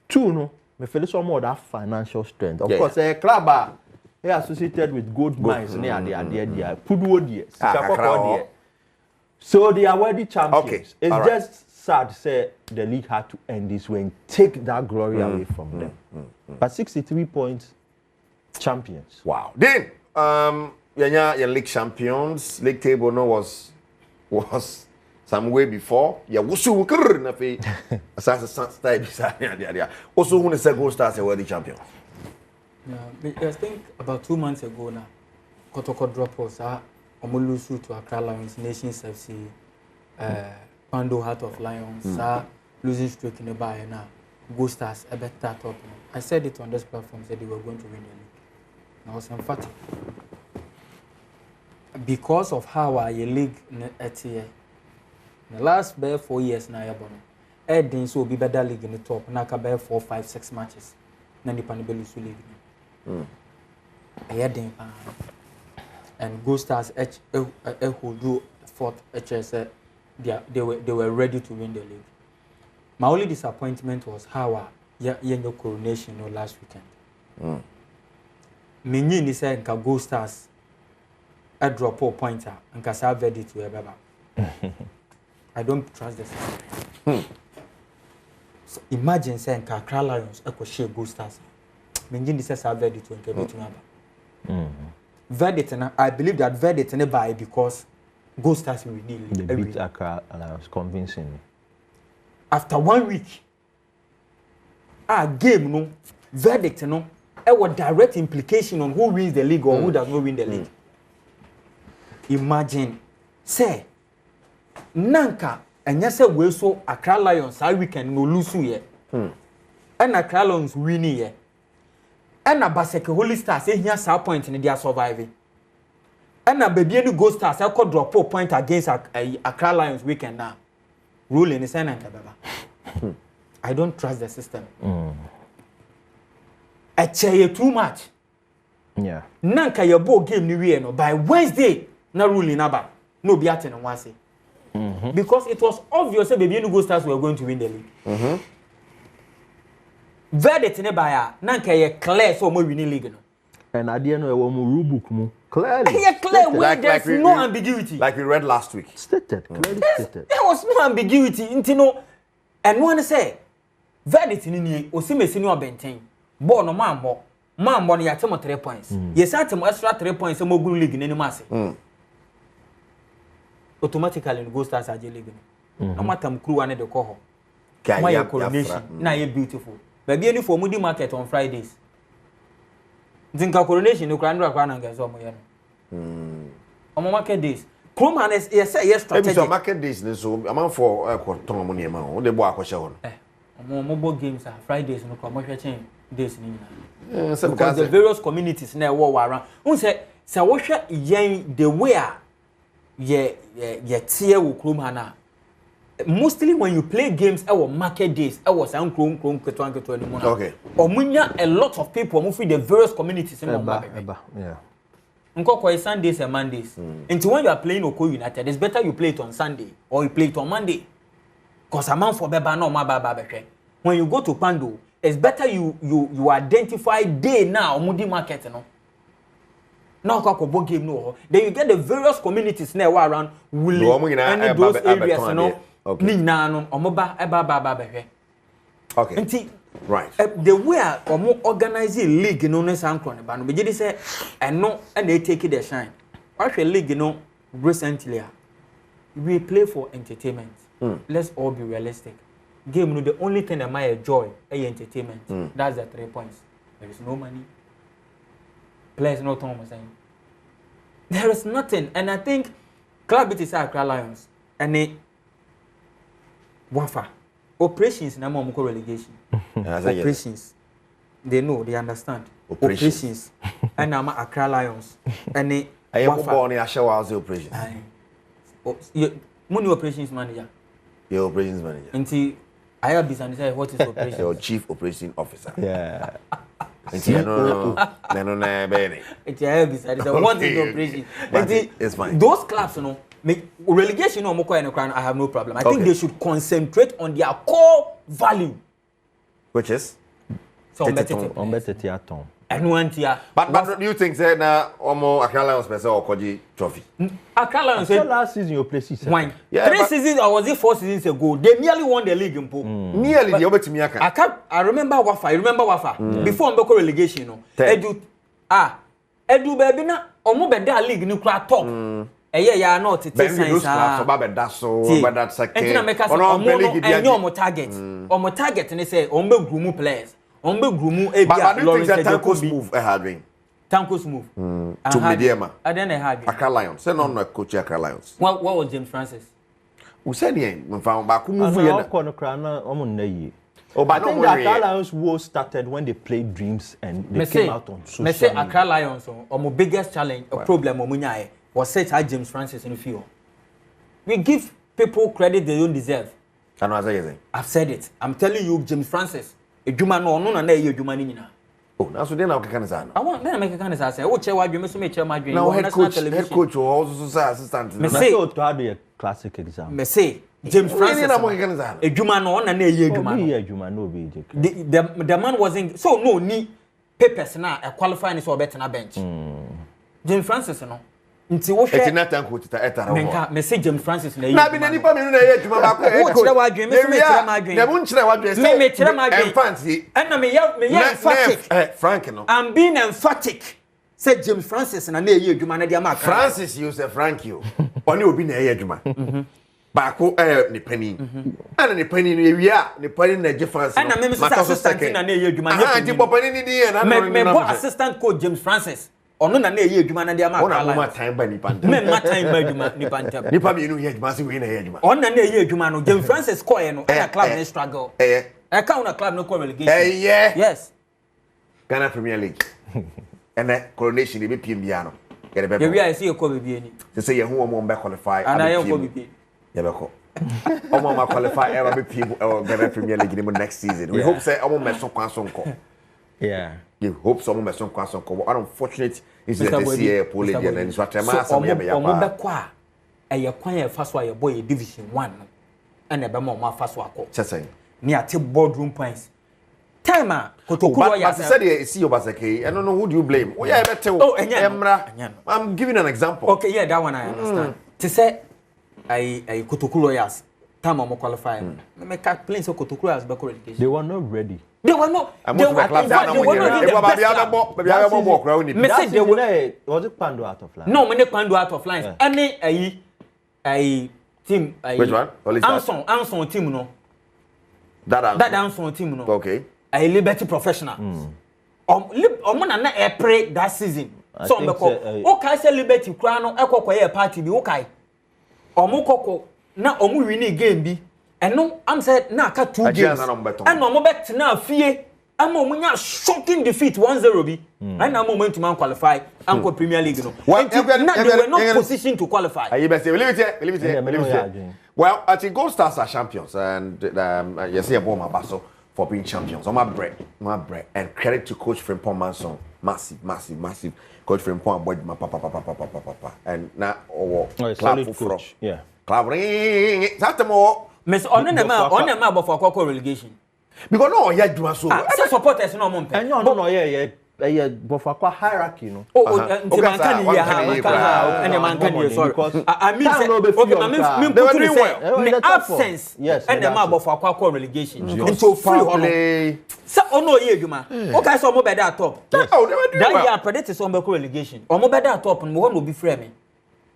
Two, no, me feel some more that financial strength. Of course, a club they are associated with gold mines near the Pudu. So they are worthy champions. Okay. It's just sad to say the league had to end this way and take that glory away from them. But 63 points, champions. Wow. Then, your league champions, league table no was some way before. Yeah, also who is Gold Stars worthy champions. Yeah, I think about 2 months ago now, Kotoko drop us. Lose to Accra Lions, Nations FC, Pando Heart of Lions, losing streak in the bar now. Gold Stars, a better top. I said it on this platform, said they were going to win the league. And I was emphatic. Because of how our league at here, the last 4 years now, Edin so be better league in the top. Now can bear 4, 5, 6 matches. Then the Panibel is league. Edin. And Gold Stars who drew fourth HS, they were ready to win the league. My only disappointment was how your coronation last weekend. Many ni say nka Gold Stars a drop a pointer and Kasa verdict to Ebeba. I don't trust the system. So imagine saying nka Accra Lions a share Gold Stars. Many ni say verdict to Ebeba. Verdict na I believe that verdict na by because Gold Stars will need they beat Accra Lions convincingly. After 1 week, game no verdict no. A direct implication on who wins the league or who does not win the league. Imagine, say, Nanka, and yes, we saw Accra Lions our weekend no lose here. And Accra Lions win here. And a Baseke Holy Stars say here some point in their surviving. And a baby any Gold Stars I could drop 4 point against Accra Lions weekend now. Ruling is an I don't trust the system. I tell too much. Yeah. Nanka your ball game ni no by Wednesday na ruling aba no be aten one say. Because it was obvious that baby Gold Stars were going to win the league. Verdict ne by Nanka ye clear so mo win the league no. And at the end of the rule book clearly. Yeah, clear where there's no ambiguity. Like we read last week. Stated, clearly stated. There was no ambiguity until no and one say verdict ni osimesi ni obenten. Ball no man no yatemo 3 points. Yes, atemo extra 3 points mo gulu league ni ma se. Automatically no Gold Stars aje league no. No matter crew ane de ko ho. My coronation na ye beautiful. Baby any for Moody Market on Fridays. Zinka coronation no kran rakwa na ngazo mo ye no. On market days. Chrome is yes strategic. So market days so am for ton mo ne ma o de bo akoshe ho. Mobile games are Fridays no come watching days ni na. Because the various communities na wo around. Un say wo hwe yen the way ye tie wo krom hana. Mostly when you play games our market days our san krom ketwa ni mo na. Okay. Omunya a lot of people mo free the various communities in Mumbai. Yeah. Nkoko Sundays and Mondays. Until when you are playing Oko United, it's better you play it on Sunday or you play it on Monday. Because a man for beba no ma when you go to Pando, it's better you identify day now Moody Market no. Now ko game no. Then you get the various communities now around will and those areas no. Ni na no omoba eba Okay. Nti right. The way omo organize league no sankro ne ba no be dey say eno and they take the shine. What league no recently we play for entertainment. Let's all be realistic. Game no the only thing that might enjoy is entertainment. That's the 3 points. There is no money. Players no time saying. There is nothing, and I think club it is Accra Lions and they wafa operations na mo relegation. Operations. They know, they understand. Operations. And I'm Accra Lions and they wafa. Born in Ashawa operations. Money operations manager. Your operations manager. Until I have this and say what is operations? Your chief operating officer. Yeah. Until no. Until I have this and say what is operations? It's fine. Those clubs, you know, make relegation no more in I have no problem. I think they should concentrate on their core value. Which is? So better and one tier. But do you think say na omo Accra Lions person or Koji trophy? Accra Lions last season your place is wine. 3 seasons or was it 4 seasons ago? They nearly won the league in Pool. Nearly the obetimi aka. I remember Wafa. Before Mbeko relegation, you know. Edu baby na omo be da league ni kura top. Yeah, not it is science. That second. Omo target. Omo target and they say ombe grumu players. But do you think that Tanko's move having? Tanko's move. To Mediema. I then I had Accra Lions. Say no coach Accra Lions. What was James Francis? Who said he found back move here? I think the Accra Lions war started when they played Dreams and they came out on social media. Accra Lions my biggest challenge problem was set at James Francis in the field. We give people credit they don't deserve. I've said it. I'm telling you, James Francis. Ejuma no no na ye ejuma ni nyina. Oh, na so dey na okeka ne sa na. I want na make ka say wo che wadwe me so me che madwe. Now head coach or also assistant. Me say to have a classic exam. Me say James Francis. Ejuma no na ye ejuma no be the man wasn't so no ni papers na a qualifying so better na bench. James Francis no. Nti wo hwe etinata nko tita etara ho. Menka message James Francis na ye. Na bi na nipa menu na ye ejuma ba ko. Wo kire wa adwen, me kire ma adwen. Na mun kire wa adwen. Me kire ma adwen. Emphasis. And me emphatic. Frank no. I'm being emphatic. Say James Francis na ye ejuma na dia ma. Francis you say Frank you. Oni obi na ye ejuma. Baako ni pani. Ana ni pani no ewia, ni pani na je Francis. Ana me assistant na ye ejuma. Ah, ti pani ni di na no. Me bo assistant coach James Francis. Ono na ye ejuma na dia ma. Ona ma time ba ni panta. Me ma time ba ejuma ni panta. Nipa bi no ye ejuma se we na ye ejuma. Ona na ye ejuma no James Francis ko ye no na club na struggle. E ka una club no ko relegation. Yes. Ghana Premier League. And coronation e be piem bia no. Ye be. Ye wi I see e ko be bia ni. Say ye hu omo be qualify. Ana ye ko be bia. Ye be ko. Omo ma qualify ever be piem Ghana Premier League in next season. We hope say omo me so kwan so nko. Yeah. You hope some of some kwason ko. Unfortunate is that this year Pole and then so atema some ya be kwa eye kwan e fa so aye boy division 1 no and e be ma fa so akọ. Chesay. Ni ate boardroom points. Time a Kotokuro ya said you see your basake. I don't know who do you blame. Oh yeah, better. Oh, Emra. I'm giving an example. Okay, yeah, that one I understand. To say I Kotokuro yas time am qualify. Me play so Kotokuro has be relegation. They were not ready. They were not. They were not. Was it Pando out of line? No, me Pando out of line. Any team. Which one? Anson team no. That Anson team no. Okay. A Liberty Professional. Omo na April that season. So me ko. Okay, say Liberty kura no ekokoye party bi okay. Omo koko na omo win game bi. Eno am said na aka 2 games. And omo bet na fie. Am omo nya shocking defeat 1-0 bi. And na momentum man qualify anko Premier League no. Now they were not positioned to qualify. Believe it. Well, I think Gold Stars are champions and you see a bomb abaso for being champions. On my bread. And credit to Coach Frimpong Manson. Massive. Coach Frimpong boy my papa. And now solid coach. Yeah. Club ring. That's more. Miss on the for Coco relegation. Because no, yeah, do so. Some supporters no more. No, yeah, but for hierarchy, no. And the man can sorry. I mean, the absence. Yes, and the man for Coco relegation. Into free. So, no, Juma. Okay, so more better top. That year, predicted some relegation. Or more better top, and one will be framing.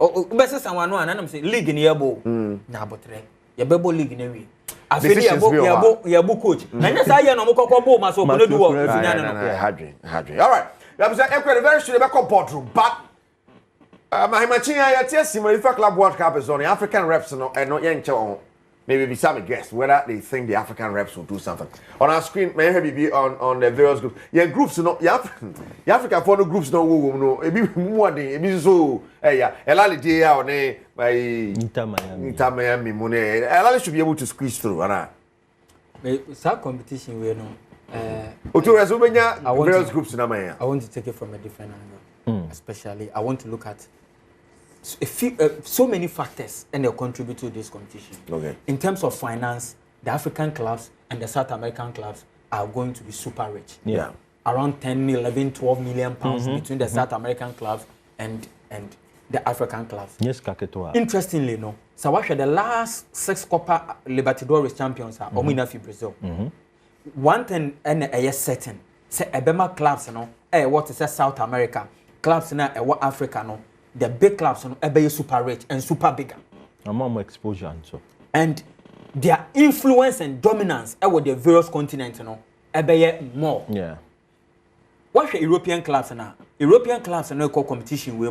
Oh, best someone know, and I'm saying league in the elbow. Now, but your Bebo league in a way. I feel your book coach. And yes, I am no Coco Mass open the door. Hadri. All right. That was a very soon about boardroom. But my machine, I tell you, if a club World Cup is on the African reps and not young. Maybe be some guess whether they think the African reps will do something. On our screen, maybe be on the various groups. Yeah, groups, no, the African photo groups no, it be more than it be so. Yeah, Elali Day or nay by Inter Miami Money. Elali should be able to squeeze through, Anna. Some competition, we know. Various groups in Amaya. I want to take it from a different angle. Especially, I want to look at so many factors and they contribute to this competition. Okay. In terms of finance, the African clubs and the South American clubs are going to be super rich. Yeah. Around 10, 11, 12 million pounds between the South American clubs and the African clubs. Yes, Kaketoa. Interestingly, no. So what the last 6 Copa Libertadores champions are Omina fi Brazil. One thing and a certain say Ebema clubs, you know, what is South America clubs now, what Africa, no. The big clubs are super rich and super bigger. More exposure and so. And their influence and dominance over the various continents, more. Yeah. What's the European clubs now? European clubs are no competition we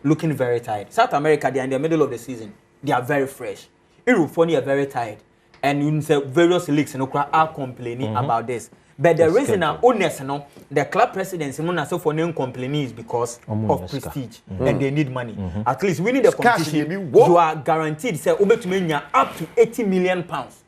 looking very tired. South America, they are in the middle of the season. They are very fresh. Europe are very tired. And you say various leagues are complaining about this. But the reason honest, the club presidents for name complaining is because of prestige and they need money. At least winning the competition, you are guaranteed say up to 80 million pounds.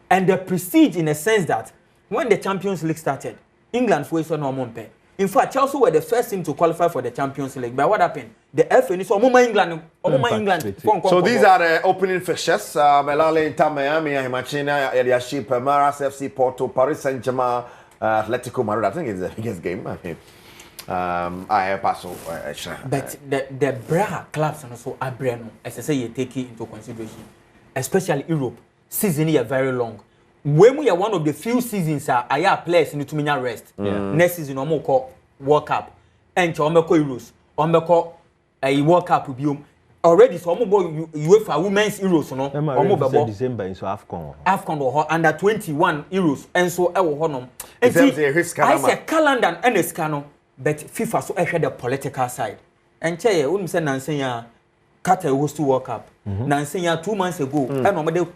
And the prestige in a sense that when the Champions League started, England was no more pay. In fact, Chelsea were the first team to qualify for the Champions League. But what happened? the FA is England. England. So these are the opening fixtures. Melale, Inter Miami, Himachina, Eliaship, Maras FC, Porto, Paris Saint-Germain, Atletico Madrid. I think it's the biggest game. I mean, I pass over. But the Bra clubs and also Abreno, as I say, you take it into consideration, especially Europe. Season is very long. When we are one of the few seasons, I have players need to mean rest. Next season, I'm call World Cup, and I'm call Euros, I'm call a World Cup review. Already, so I'm going UEFA Women's Euros, no. I'm December in so AFCON. AFCON or under 21 Euros, and so I will honor. And see, I say calendar and a scano, but FIFA so I the political side. And Che, wouldn't say Nansenya Qatar host to World Cup. Nansenya 2 months ago, and I'm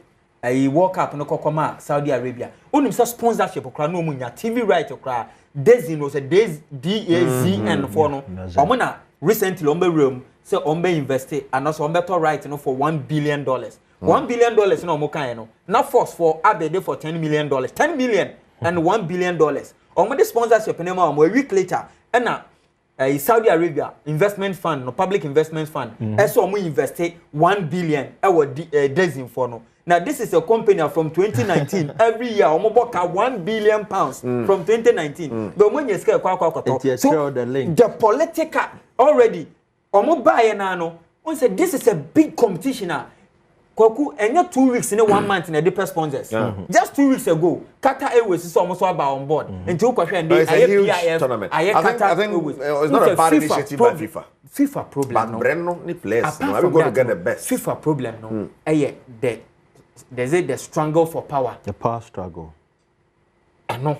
a World Cup no kokoma Saudi Arabia. Only some sponsorship okra no munya TV right okra. Dezi no say DAZN for no. Omona recently on the room say on be invested and also on better right no for $1 billion. $1 billion no mo kan no. Na force for abede for $10 million. 10 million and $1 billion. On the sponsorship na a week later na Saudi Arabia investment fund no public investment fund. So mo invested $1 billion Dezi for no. Now this is a company from 2019. Every year, omoboka £1 billion from 2019. But when you scale so the political already, omobuy nano. One said this is a big competition. Kwaku, and 2 weeks in 1 month in a deeper sponsors. Just 2 weeks ago, Qatar Airways is almost about on board. Until question, it's a huge tournament. I think it's not a bad initiative by FIFA. FIFA problem. But Breno ni players. Are we going to get the best? FIFA problem no. There's the struggle for power. The power struggle. I know.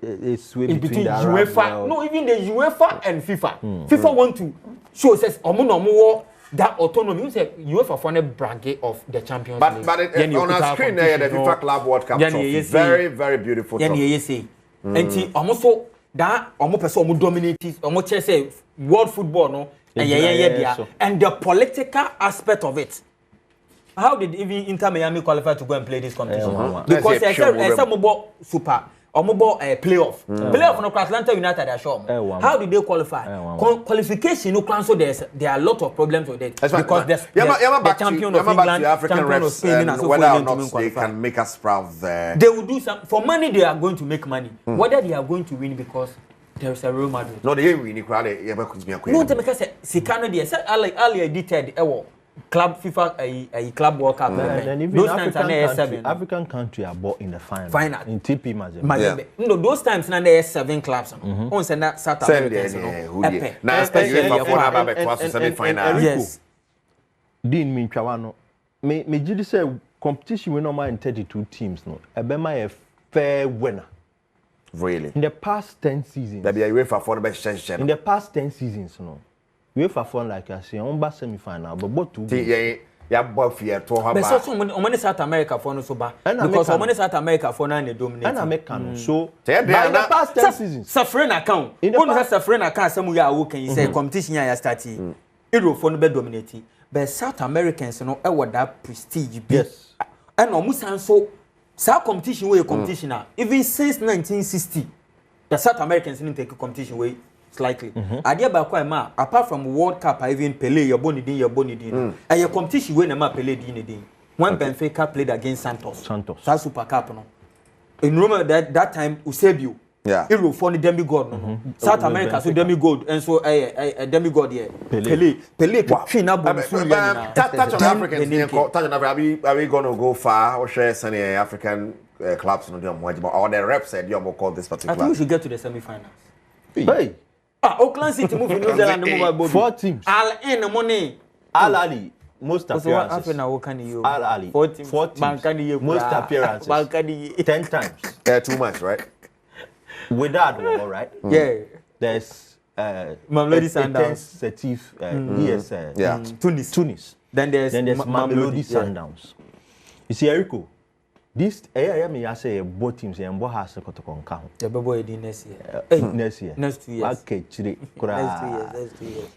It's between UEFA. No, even the UEFA and FIFA. FIFA want to show says omo that autonomy. You say UEFA for a brag of the Champions League. But on our screen there, the FIFA Club World Cup trophy. Very, very beautiful trophy. Yeah, say. And see, almost so that almost person dominate. Almost say world football no. And the political aspect of it. How did even Inter Miami qualify to go and play this competition? Because I said mobile super or mobile playoff. Playoff no Atlanta United are sure. How did they qualify? Qualification no cancel there are a lot of problems with it. Because the champion of England, champion of Spain, and whether or not they can make us proud there. They will do some for money. They are going to make money. Whether they are going to win because there is a Real Madrid. No, they ain't winning. No, because Sikano they said earlier edited club FIFA a club World Cup. And even African country are bought in the final. In TP Mazembe. No, those times now there are 7 clubs. On send that South America. Now especially for semi-final. Yes. Dean Minchawano. Me jidi say competition we normal in 32 teams no. Ebema a fair winner. Really? In the past 10 seasons. That be a UEFA for the best chance. In the past 10 seasons no. UEFA for like I say on semi-final but two. Yeah, boy fear to have. But so on South America for no so bad. Because on South America for now they dominate. And American so in the past 10 seasons. Suffering account. When you suffering account some you are working you say competition ya starting. Europe for no be dominating. But South Americans no e what that prestige. Yes. And almost so South competition way competition even since 1960 the South Americans didn't take a competition way slightly. Idea about apart from World Cup, I even Pele, your bony din. And your competition when a Pele din. When Benfica played against Santos. South Super Cup no. In Roma that time Eusebio. Yeah. Hero for the demigod no. South America so demigod and so a demigod here. Pele. Touch on Africans. Touch on Africa. Are we going to go far or share some African clubs no or the rep said you call this particular? I think we should get to the semi-finals. Hey. Auckland City move in New Zealand move about 4 teams. Al in the money. Al Ali most appearances. Al Ali 4 teams. Most appearances. 10 times. Too much, right? With that, all right. Yeah. There's Mamelodi Sundowns. Tunis. Then there's Mamelodi Sundowns. You see, Eriko. This I say both teams and what has to count. The boy next year. Next 2 years. Okay, next 2 years.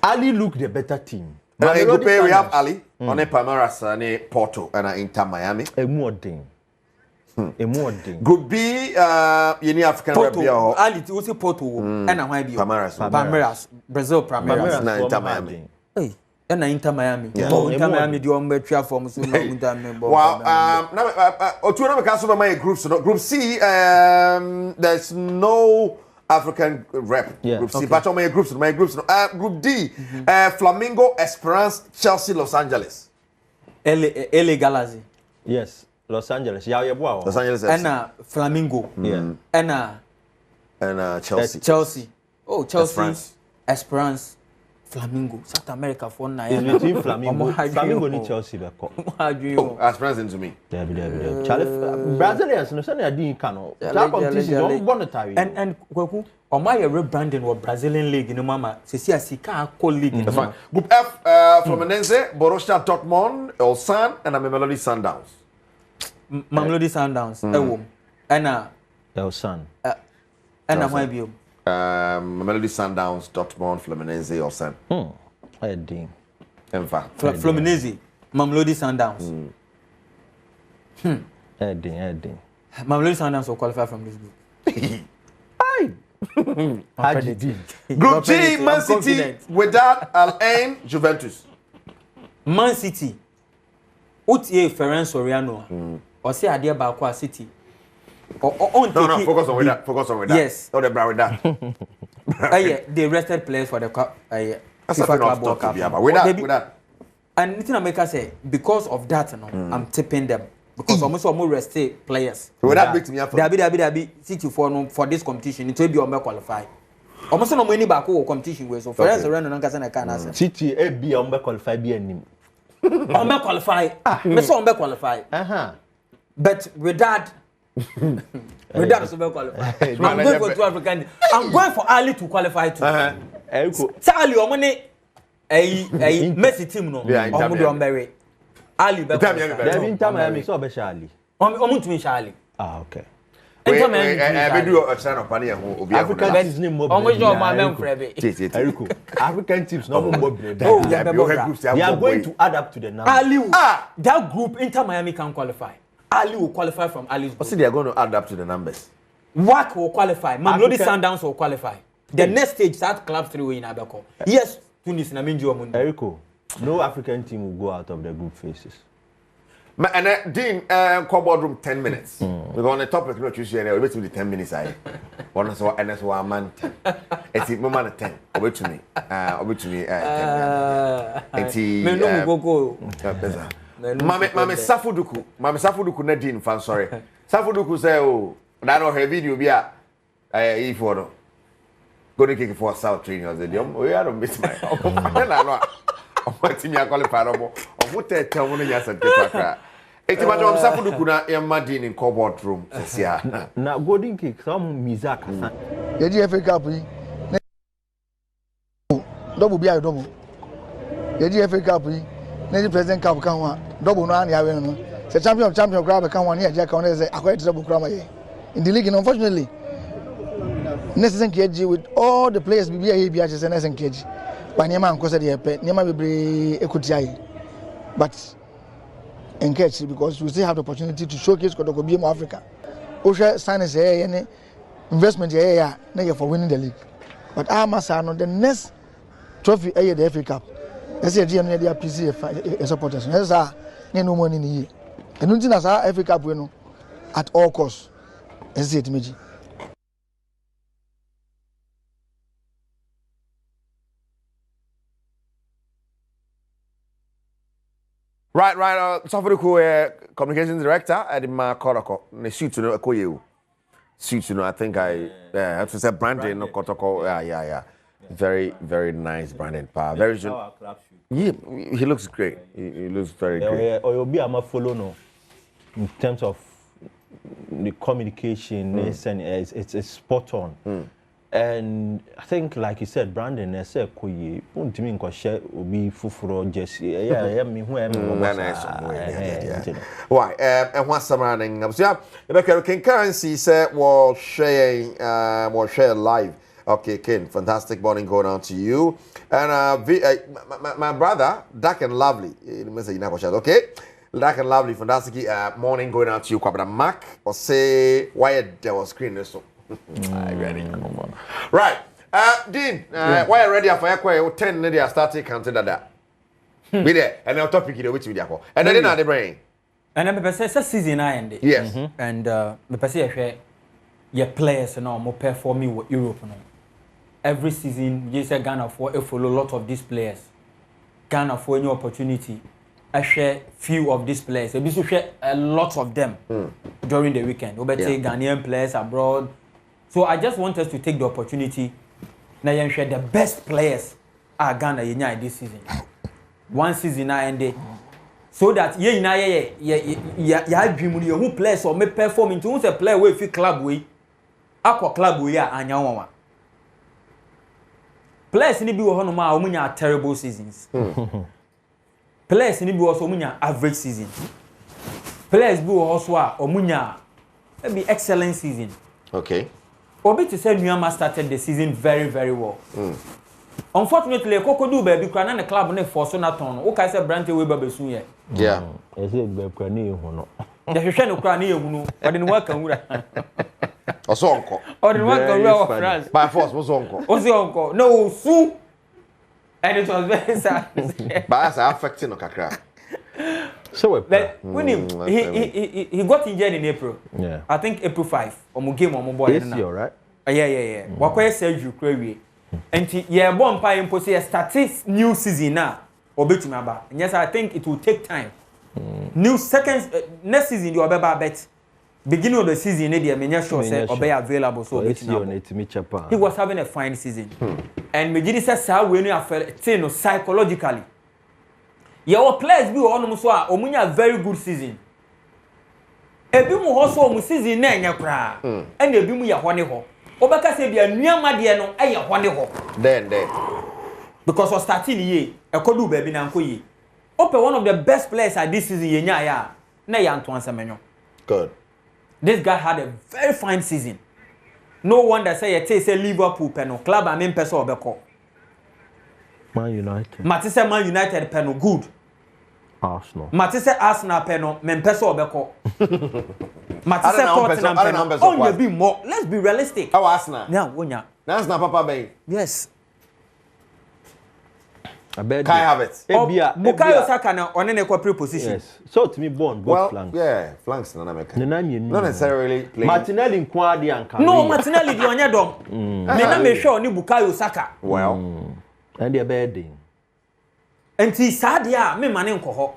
Ali look the better team. In Group A we have Ali on a Palmeiras and a Porto and Inter Miami. A more thing. Group B, you need African rep here. Ali, what's your Porto? And I might be Palmeiras, Brazil, Palmeiras. Inter Miami. Hey, and Inter Miami. Inter Miami, the one better form. Wow. Now, Otuana Castle, my groups. Group C, there's no African rep. Group C, but my groups. Group D, Flamingo, Esperance, Chelsea, Los Angeles. LA Galaxy. Yes. Los Angeles. Los Angeles. And Flamingo. Yeah. And Chelsea. Chelsea. Oh, Chelsea. Esperance. Flamingo. South America for now. It's between Flamingo and Chelsea. Oh, Esperance into me. Brazilians, no send a D cano. And Kwaku, or my rebranding or Brazilian league in Mama. See, I see car call league. Group F, Fluminense, Borussia Dortmund, Ulsan, and Mamelodi Sundowns. Mamelodi Sundowns. And Ulsan. And I be Mamelodi Sundowns, Dortmund, Fluminense, Ulsan. I did. In fact, Fluminense, Mamelodi Sundowns. I did. Mamelodi Sundowns will qualify from this group. Group G, Man City, without Al Ain, Juventus. Man City. Utie Ferran Soriano. Or say Adia Bakwa City. No, focus on with that. Yes. No, they're with that. They rested players for the cup. FIFA Club World Cup. With that. And Nitin America say because of that, I'm tipping them because almost rested players. With that big to me Dabi City for this competition. It will be on qualify. Almost no money back competition way. So Ferran Soriano no can say City be on qualify be any. On qualify. Me so on qualify. But with that. With that, so qualify. I'm going for 2 African. I'm going for Ali to qualify too. Say Ali, or money, a Messi team no. Omudu Ali, but Inter Miami so be Charlie. Omuntu me Charlie. Okay. Inter Miami do a channel pani who be African teams name more. African teams no more. They are going to add up to the number. Ali, that group Inter Miami can qualify. Ali will qualify from Ali's group. See, they are going to add up to the numbers. WAC will qualify. Mamelodi Sundowns will qualify. The next stage, start club 3 in Abeko. Yes, Tunis na Minjo Mundo. Eriko, no African team will go out of the group phases. And Dean, call room 10 minutes. We're on the topic, not you share. Wait till the 10 minutes. One is one, and that's 1 man 10. It's a moment 10. Wait to me. 10. Mame Safuduku na Dean fan sorry. Safuduku say oh, that no her video be a if no. Go to kick for South training as the we are don't miss my. Na no. What team ya qualify no. What tell one ya say kra. Eti ma Mame Safuduku na e Dean in cupboard room sia. Na golden kick some Mizaka san. The GFA Cup yi. Double be double. The GFA Cup yi. The President Cup can one double no any away no. The champion grab can one here Jack on say acquire double crama here. In the league unfortunately Necessary KG with all the players be here be as necessary KG. But Niama and Kosa the pet Niama be ekuti but engage because we still have the opportunity to showcase Kotokobi in Africa. Osha sign is here any investment here for winning the league. But Amasano the next trophy the FA Cup. Let's say GM the PC supporters. That's no money in here. And nothing as FA Cup we know at all costs. Let's say it meji. Right. Safuduku communications director at the Koroko. Ne suit no akoye. Suit no I think I have to say branding no Kotoko. Yeah. Very, very nice branding. Very soon. Yeah, he looks great. He looks very great. Or you'll be a follow no in terms of the communication. It's spot on. And I think, like you said, Brandon, I said, "Koye, won't you mean share obi fufuro Jesse? Yeah, me who am Why? And what's surrounding? Yeah, because concurrency said was share live. Okay, Ken, fantastic morning going on to you. And my brother, dark and lovely. Okay, Like a lovely, fantastic morning going out to you, Kwabra Mac, or say why there was screen so. Ready. Right. Dean, why ready for your 10 they are starting counting that. Be there, and our topic is which video. And then are the brain. And I'm a season I end. Yes. And the person your players and all more performing with Europe. Every season, you say Ghana for follow a lot of these players. Ghana for any opportunity. I share few of these players. I share a lot of them during the weekend. We say Ghanaian players abroad. So I just want us to take the opportunity. Now you share the best players are Ghana this season. One season I ended. So that who players or may perform into who's a player we feel club we aqua club we are anyawa. Players in the be terrible seasons. Players in the be also average season. Players be also maybe excellent season. Okay. Obi to say Myanmar started the season very, very well. Unfortunately, Kokodu baby cran the club ne for so na ton. O ka say Brante we baby soon ye. Yeah. I say be cran e hu no. The hwehwe no cran e hu no. Ode no waka wura. Oso onko. Ode no waka wura of France. By force oso onko. Oso onko. No su. And it was very sad. But as affecting no kakra. So when he got injured in April. Yeah. I think April 5. Omo game omo boy na. Yes, right? Yeah. Wakoye surgery kwewie. And yeah, bomb pie impose start new season now. Obetumi aba. Yes, I think it will take time. New second next season you obeba bet. Beginning of the season, they menya sure say obey available so obetumi. He was having a fine season. And Mejidi says how we no affect psychologically. Your players be on so omunya very good season. Ebi mu ho so omu season na enya kra. And ebi mu ya hone ho. Obaka say bia nuama de no eye hone ho. Then. Because we starting ye, ekodu baby na nko ye. Ope one of the best players at this season yenya ya. Na ya Antoine Semenyo. Good. This guy had a very fine season. No wonder say Liverpool penal club I mean person obeko. Man United. Matisse Man United penal good. Arsenal. Matisse Arsenal penal men person obeko. Matisse Tottenham penal. Oh, you be more. Let's be realistic. How Arsenal? Yeah, wonya. That's not Papa Bay. Yes. Kai Havertz. Bukayo Saka na on an equal position. Yes. So to me born both flanks. Yeah, flanks na America. Not necessarily playing. Martinelli in Kwadi and Kari. No, Martinelli di onya dom. Me na me sure ni Bukayo Saka. Well, and the bad thing. And ti sadia me mane nko.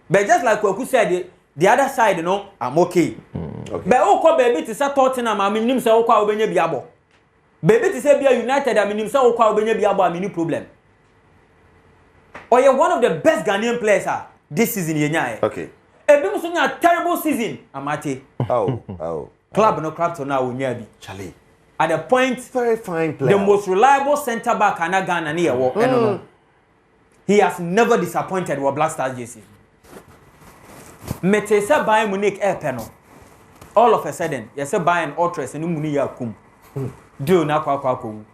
But just like Kwaku said the other side you know, I'm okay. Okay. But o baby to say Tottenham am nim say o kwa obenya biabo. Baby to say bia United am nim say o kwa obenya biabo am any problem. Or you're one of the best Ghanaian players this season yenya. Okay. Ebi muso nya terrible season amate. Oh. Club no club to now wonya bi. Charlie. At the point Very fine player. the most reliable center back in Ghana near no. He has never disappointed with Black Stars JC. Metesa Bayern Munich air panel. All of a sudden, you say Bayern Ultras and Muni Yakum. Do na kwa.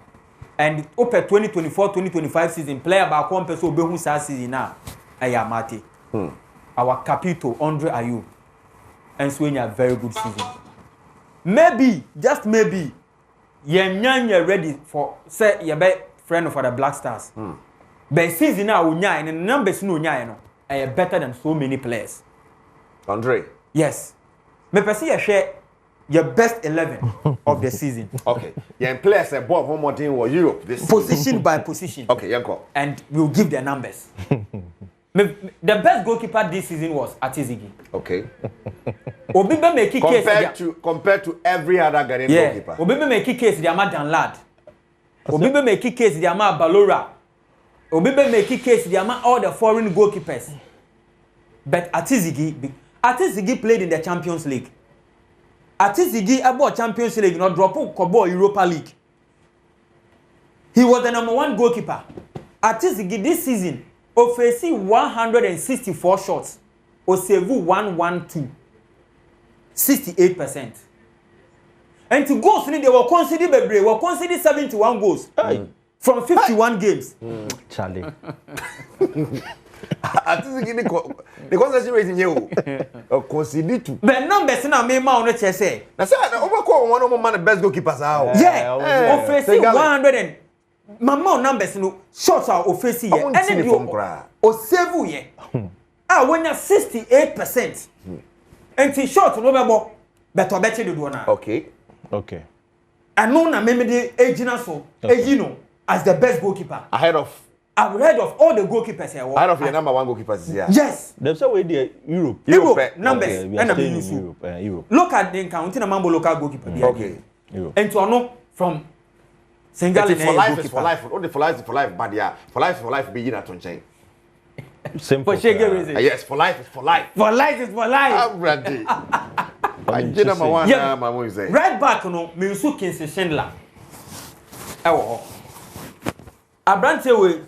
And open 2024-2025 season, player by one person be who season now. Ayamate. Our Capito, Andre Ayew. And Swenya very good season. Maybe, just maybe, you're ready for say you be friend of the Black Stars. But season now and the numbers no are better than so many players. Andre. Yes. Me person you share your best 11 of the season. Okay. Yeah, and players are born one more thing for Europe this position by position. Okay, Yanko. And we'll give their numbers. The best goalkeeper this season was Atizigi. Okay. Obibe make case compared to every other Ghanaian goalkeeper. Obibe make case the Ama Danlad. Obibe make case the Ama Balora. Obibe make case the Ama all the foreign goalkeepers. But Atizigi played in the Champions League. Atizigi about Champions League, not drop Kobo Europa League. He was the number 1 goalkeeper. Atizigi this season offensive 164 shots or save 112. 68%. And to goals they were considered Bebre, were considered 71 goals from 51 games. Charlie. At the concession rate in you. Concede to. But numbers na me ma ono che say. Na say overcall one of man best goalkeepers out. Yeah. Offensive 100 and mama numbers no shots are offensive here. And the o save here. When you're 68%. And the shot no be better bet you do na. Okay. I know na me the agina so Egino as the best goalkeeper. I've heard of all the goalkeepers here. Ahead of your number one goalkeepers here. Yes. There's a way there Europe numbers and Europe. Look at the counting a mambo local goalkeeper. Okay. And to know from Senegal for life is for life. Only for life is for life, but yeah, for life be in at on chain. Simple. Yes, for life is for life. For life is for life. I'm ready. I did number one. My mom say. Right back, no, Minsu Kinsley Schindler. Abrante we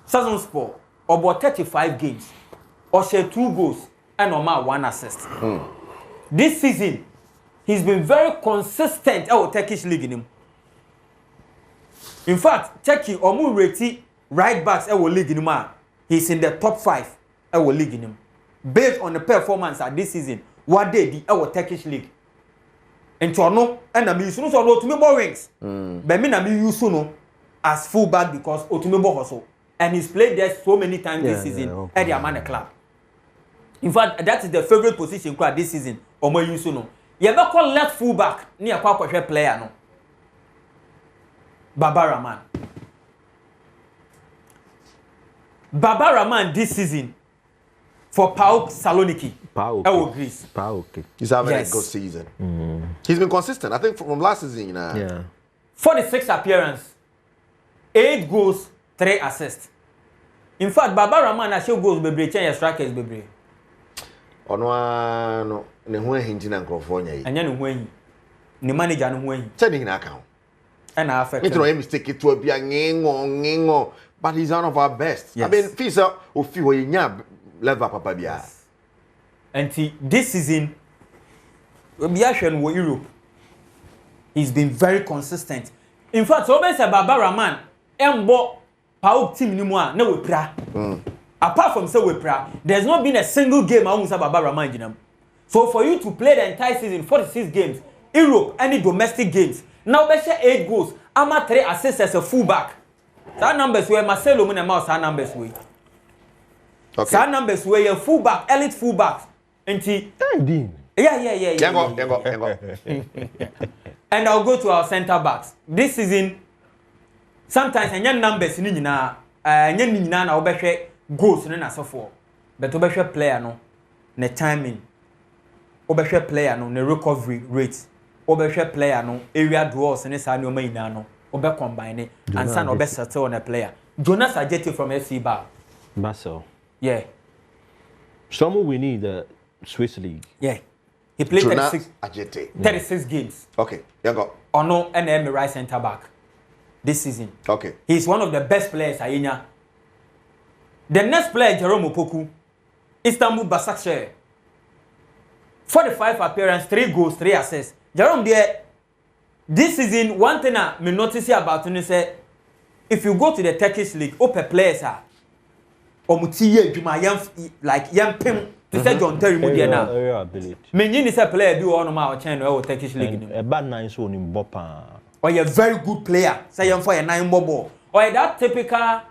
season sport about 35 games, or share 2 goals and normal 1 assist. This season, he's been very consistent at Turkish league in him. In fact, Turkey omu rate right backs at league in him. He's in the top 5 at league in him. Based on the performance at this season, what they did at Turkish league. And to know, and I mean, so no to me wings. But me na me use no as fullback because Otumebo hustle. And he's played there so many times this season at the Amana club. In fact, that is the favorite position this season. Omo use no. You ever call left fullback near a player no? Baba Rahman. Baba Rahman this season for PAOK Saloniki. PAOK. Greece. PAOK. He's having a good season. He's been consistent. I think from last season, 46 appearances, 8 goals, 3 assists. In fact, Baba Rahman has shown goals bebre change strikers bebre. No, ne ho ahinti na California yi. Anya ne ho ahin. Ne manager ne ho ahin. Che ne hina account. And I affect. Me to mistake to bia ngengo, but he's one of our best. Yes. I mean, Fisa ofi ho nya level papa bia. And this season, Obiashwen wo Europe. He's been very consistent. In fact, so be say Baba Rahman embo PAOK team ni mu a na we pra. Apart from say we pra, there's not been a single game I won't say Baba Rahman jinam. So for you to play the entire season 46 games, Europe any domestic games, now be share 8 goals, ama 3 assists as a fullback. That numbers were Marcelo mun ma sa numbers we. Okay. Sa numbers were your fullback, elite fullbacks. Yeah. And I'll go to our center backs. This season, sometimes any numbers ni nyina na obehwe goals no na so for. But obehwe player no, ne timing. Obehwe player no, ne recovery rate. Obehwe player no, area draws ne sa nyoma nyina no. Obe combine and san obe settle on a player. Jonas Ajeti from FC Basel. Yeah. Someone we need the Swiss league. Yeah. He played Jonas 36 games. Okay, go. Ono and right center back this season. Okay. He's one of the best players Ayenya. The next player, Jerome Opoku, Istanbul Başakşehir. 45 appearances, 3 goals, 3 assists. Jerome there, this season, one thing I me notice about him is if you go to the Turkish league, open players are omutiye juma like yam pim to say John Terry Mudia now. Many is a player do on my channel or Turkish league. A bad nice one in Bopa. Or you're a very good player, say you're for a 9 ball. Or that typical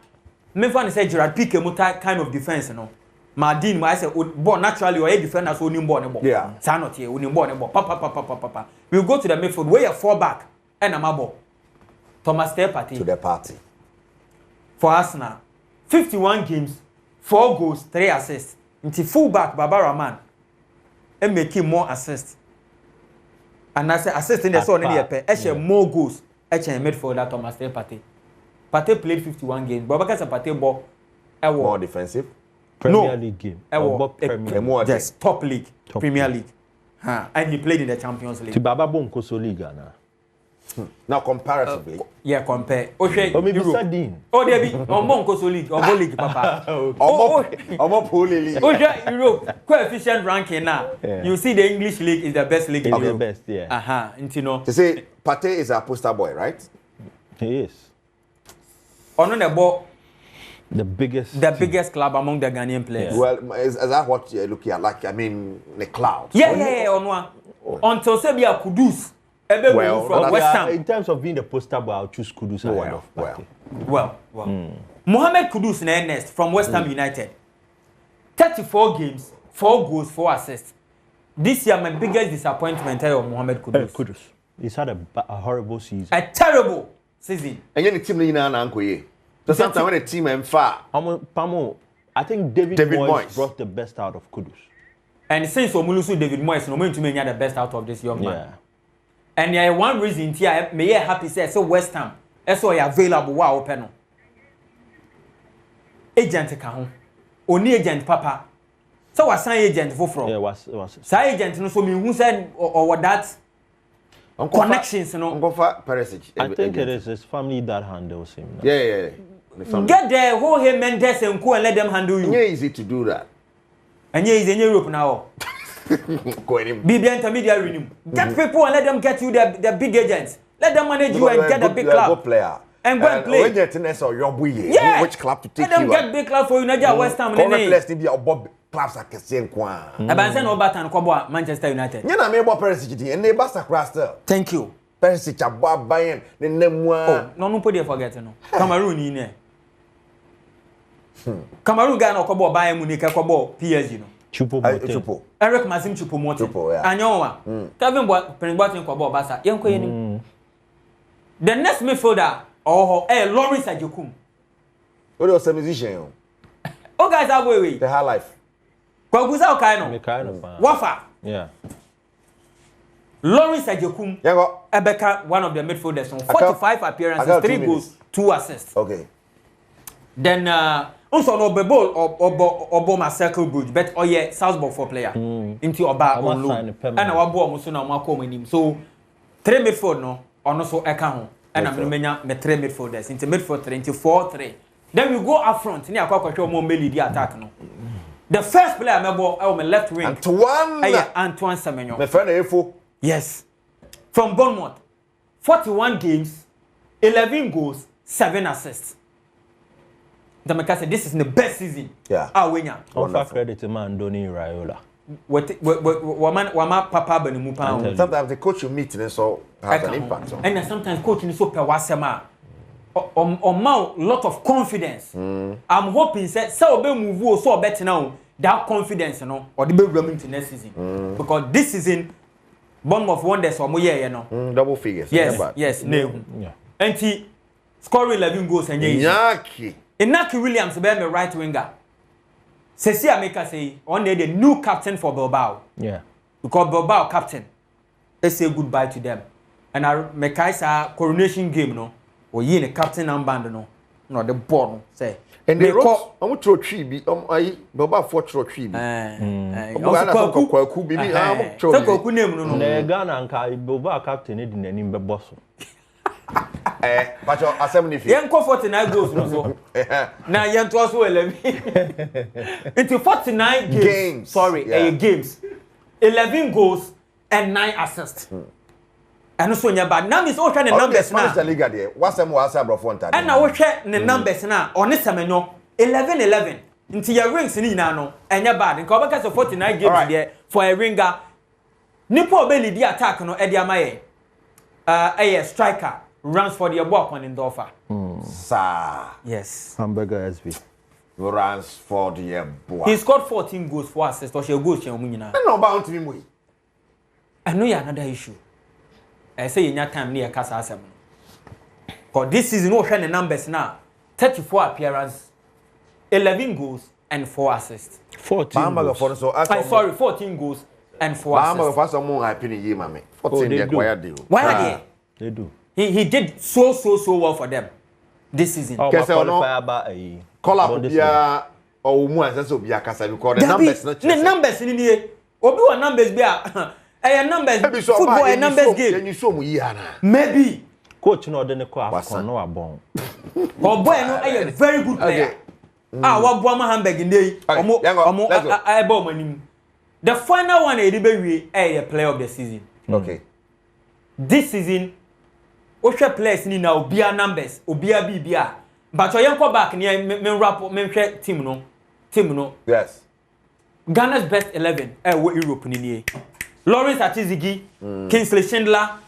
me fan say Gerard Piqué muta kind of defense, no. Madin, I say born naturally or a defender so only born. Yeah. Sanot here, only born. Papa. We'll go to the midfield where you're 4 back and a mabo. Thomas Partey. To the party. For Arsenal, 51 games, 4 goals, 3 assists. Into fullback Baba Rahman and make him more assists. And I say assist in the son in the more goals. Actually midfielder Thomas Partey. Partey played 51 games. But because Partey ball more defensive. Premier League game. Yes, top league. Premier League. And he played in the Champions League. To Baba Bonko so league na. Now comparatively. Yeah, compare. Okay. Oh, maybe Sardine. Oh, there be Bonko so league, or league papa. League. Okay, Europe coefficient ranking now. You see the English league is the best league in Europe. The best, yeah. You know. They say Partey is a poster boy, right? He is. On the ball The biggest. The biggest club among the Ghanaian players. Yeah. Well, is that what you're looking at? Like, I mean, the cloud. Yeah, on one. Until Sebia Kudus. Well, from West Ham. In terms of being the poster boy, I'll choose Kudus. Well. Mohamed Kudus next from West Ham United. 34 games, 4 goals, 4 assists. This year, my biggest disappointment is Mohamed Kudus. Kudus. He's had a horrible season. A terrible season. And then the team in Anankoye. So sometimes when the team is far. I think David Moyes brought the best out of Kudus. And since Omulusu David Moyes, no going to make the best out of this young man. And there is one reason here, may I happy say so West Ham. That's why available wow open. Agent ka ho. Oni agent papa. So was sign agent for. Yeah, was. Say agent no so me who said or that connections no. Uncle Perisic. I think it is his family that handles him. Yeah. Get the whole him Mendes and Co and let them handle you. It's easy to do that. And yeah, is in Europe now. Be intermediary. Get people and let them get you the big agents. Let them manage you and get a big club. Player. And go and play. Yeah. Which club to take you? Let them you get big club for you. Not West Ham. Let's be a Bob clubs are kesen kwa. Abansen Obatan Kobo Manchester United. You know me about Perisic and they basta crastel. Thank you. Perisic above Bayern the nemwa. No put forget no. Cameroon in there. Cameroon guy no Kobo Bayern Munich Kobo PSG no. Chupo. Eric Mazim Chupo Motin. Anyowa. Kevin Boateng Kobo Basa. Yenko yenim. The next midfielder Lawrence Ajokum. What was a musician? Oh guys are way. The high life. Kwaguza Okaino. Wafa. Yeah. Lawrence Ajokum. Ebeka, one of the midfielders on 45 appearances, 3 goals, 2 assists. Okay. Then also no ball or Boma Circle Bridge, but Salzburg for player. Into Oba on loan. And our boy Musuna Mako in him. So 3 midfield no, or also Ekaho. And I'm remaining me 3 midfielders into midfield 24-3. Then we go up front. Ni akwa kwatwa mo meli di attack no. The first player I on my left wing. Antoine Semenyo. My friend Efo. Yes. From Bournemouth. 41 games, 11 goals, 7 assists. The Meka said this is the best season. Yeah. Winner. Offer credit to Mandoni Raiola. Wama papa bani mu pa. Sometimes the coach you meet and so has an impact. And sometimes coach is so per wasema. Lot of confidence. I'm hoping so be move so better now that confidence or the be running to next season because this season Bournemouth wonders or more double figures. Yes. And he scoring 11 goals and Inaki Williams be my right winger. Ceci Ameka say on the new captain for Bilbao. Yeah. Because Bilbao captain. Let's say goodbye to them. And I make a coronation game no. Or ye the captain armband no the ball say and they wrote I'm throw tree be I Baba for throw tree be kwaku bibi am throw kwaku name no na Ghana nka Baba captain e di nanim be boss but your assembly fee yen 49 goals no so na yen to so 11 into 49 games games 11 goals and 9 assists. And so nya bad now is all trying the numbers now. Manchester League there. What's them was abroad ntade. And now we check the numbers now. On this Semenyo 11. Into your rings ni na no. Enya bad. Nka obeka so 49 games there for a ringer. Nipo be lead attack no e dia maye. Striker runs for the ball on in Dorfa. Sir. Yes. Hamburger SV. Runs for the ball. He scored 14 goals for assists. Or she goals che omunyina. No bound to me. I know you another issue. I say in your time near Casa Asem. For this season, no the numbers now 34 appearances, 11 goals, and 4 assists. 14 goals. 14 goals and 4 assists. 14 they acquired deal. Why they do. He did so well for them this season. Call up Bia or Muazaso Bia Casa because the numbers not the numbers in the Obi numbers be numbers football and numbers game. You show me maybe coach no dey call Afcon no abon. Oh boy no a very good player. What Boama Hamburg in dey omo manim. The final one e dey be the player of the season. Okay. This season Osha players ni na obia numbers, obia bibia but you go back near me rap me team no. Yes. Ghana's best 11 Europe ni. Lawrence Atizigi, Kingsley Schindler,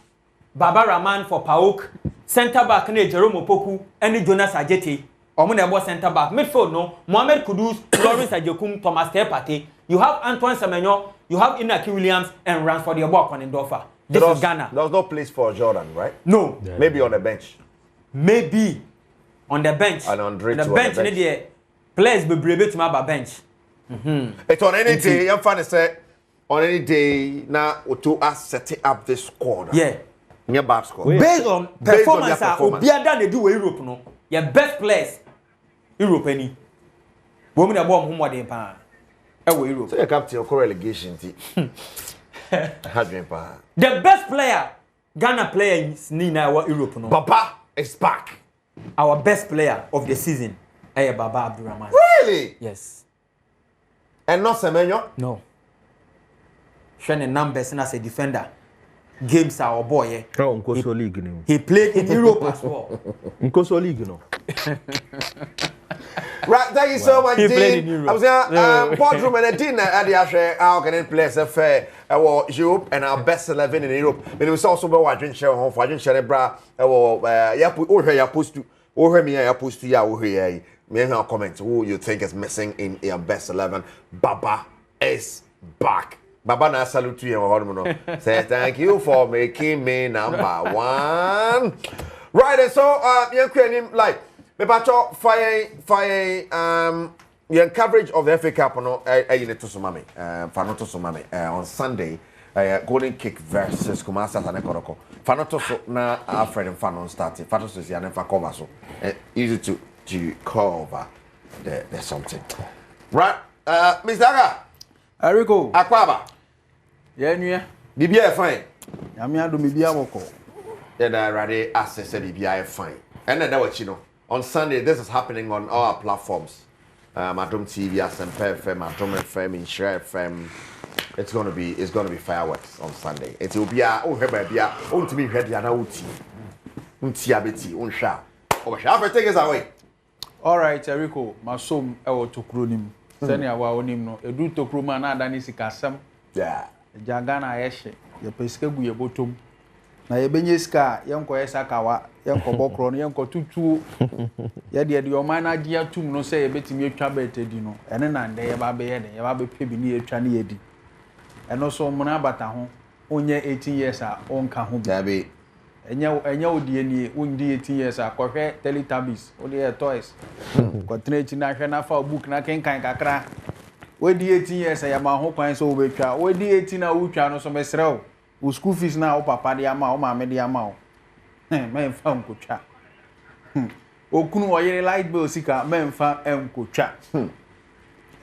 Baba Rahman for Paok, center back ne Jerome Opoku, and Jonas Ajeti. Omo na boss center back. Midfield no, Mohamed Kudus, Lawrence Ajekum, Thomas Tepate. You have Antoine Semenyo, you have Inaki Williams, and Ransford Yeboah Konendorfer. This is Ghana. There was no place for Jordan, right? No. Yeah, maybe on the bench. Maybe on the bench. And on the bench. Players be brave to my bench. It's on any day. I'm funny say on any day now to us setting up this squad. Yeah. Your bad squad. Based on performance, Obiada they do Europe no. Your best players Europe any. Women are born home they pa. Europe. So you captain your relegation team. The best player Ghana players need now Europe no. Baba is back. Our best player of the season. Baba Abdurrahman. Really? Yes. And not Semenyo? No. Showing numbers as a defender. Games are our boy. He played in Europe as well. Nkoso League, no. Right, thank you so much, He Dean. played in Europe. I was saying, Portrum and Dean at the Asher, how can it play as a fair Europe and our best 11 in Europe. But it was also about watching share home for watching share bra. Yeah, put here, post to, or me, I post to ya, here. May I comment who you think is missing in your best 11? Baba is back. Baba, na salute to you. Say thank you for making me number one. Right, and so you can like me pacho fire your coverage of the FA Cup no you need to sumami fanoto sumami on Sunday Golden Kick versus Kumasi and Ekoroko. Fanoto so na Alfred and Fanon starting. Fanoto is ya never cover so easy to cover there's something. Right, Mr. Aga. Eriko. Akwaba. Yeah, yeah. Bibia fine. Yami ado bibia woko. Yeah, ready access Bibia fine. And then what you know. On Sunday, this is happening on all our platforms. Adom TV, SMP FM, Adom FM, Insure FM. It's gonna be fireworks on Sunday. It will be to be ready and out. Everything is away. All right, Eriko. Masom ewo tokronim. Sani awa onim no. Edu tokroma na adani sikasem. Yeah. Jagana ayehye. Ye pesike gu ye botom. Na ye benye sika yenko yesakawa, yenko bokro no, yenko tutu. Ye de oman na dia tum no say ye betimi atwa betedi no. Ene na nde ye ba be ye de, ye ba be pebi ni atwa ne ye di. Eno so mo na bata ho. Onye 18 years a onka ho bi. Dabi. Enya odie ni undi 18 years a kohwe Teletubbies, odi toys. Ko trechi na hwe na fa book na kenkan kakra. Wedi 18 years ya ma ho kwan so obetwa. Wedi 18 na wutwa no so mesrew. Wo school fees na wo papa de ama, wo mama de ama wo. Memfa nkotwa. Okunu oyere light bill sika memfa enkotwa.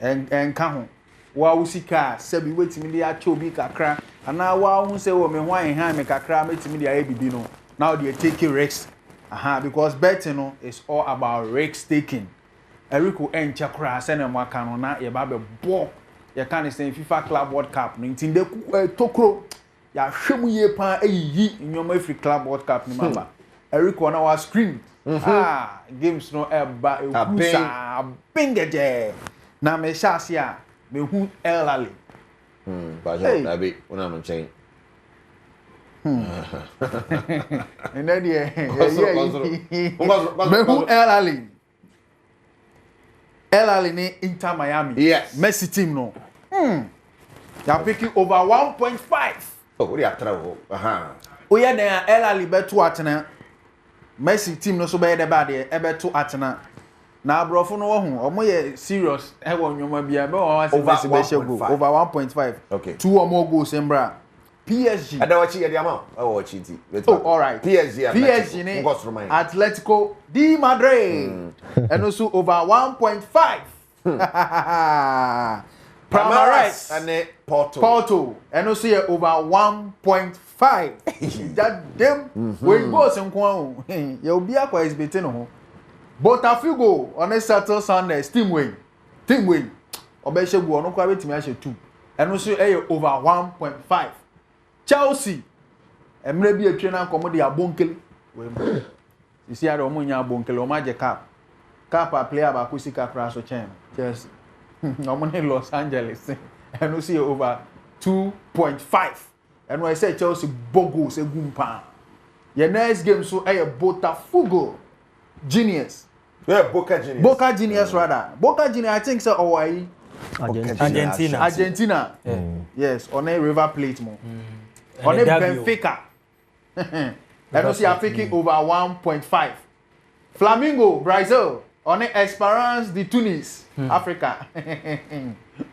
Enka ho. Wa usika sebi wetimi de acha obi kakra. Ana wa hu se wo me hwan han me kakra metimi de aye bibi no. Now they take risks. Because betting no is all about risk taking. Eriko encha kra se na mwaka no na ye ba be bo. Ye kan say FIFA Club World Cup no ntinde tokro. Ya hwemu ye pa eyi nyoma Africa Club World Cup ni mama. Eriko na wa screen. Games no eba ekusa bingeje. Na me shasi a me hu elali. Bajo dabi una no chain. And then elali ni Inter Miami. Yes. Messi team no. They are picking over 1.5. Oh, what are travel? Oya na elali betu atena. Messi team no so be de ba de e betu atena. Na abrofo no wo hu omo ye serious e wo nyoma bia be wo ase Messi be shego over 1.5. Okay. 2 or more goals embra. PSG. Adawachi ya diamond. Oh, chiti. Oh, all right. PSG ni Atletico de Madrid. And also over 1.5. Palmeiras and Porto. And also over 1.5. That them when goes in Kwao. You'll be a quiet betting on. Botafogo on a Saturday Sunday. Team win. Obeshe go no kwa betimi ahye 2. And also over 1.5. Chelsea emre bi atwe na nkomo de abonkele we you see ade omo nya abonkele o ma je cap Kappa player ba ku sika kra so chen. Chelsea. No money Los Angeles. And we see over 2.5. And when I say Chelsea bogos egumpa. Your next game so Botafogo Genius. Yeah, Boca Juniors. Boca Juniors rather. Boca Juniors I think so Hawaii. Argentina. Yes, on a River Plate more. On a Benfica. And we see Africa over 1.5. Flamingo Brazil. On a Esperance de Tunis, Africa.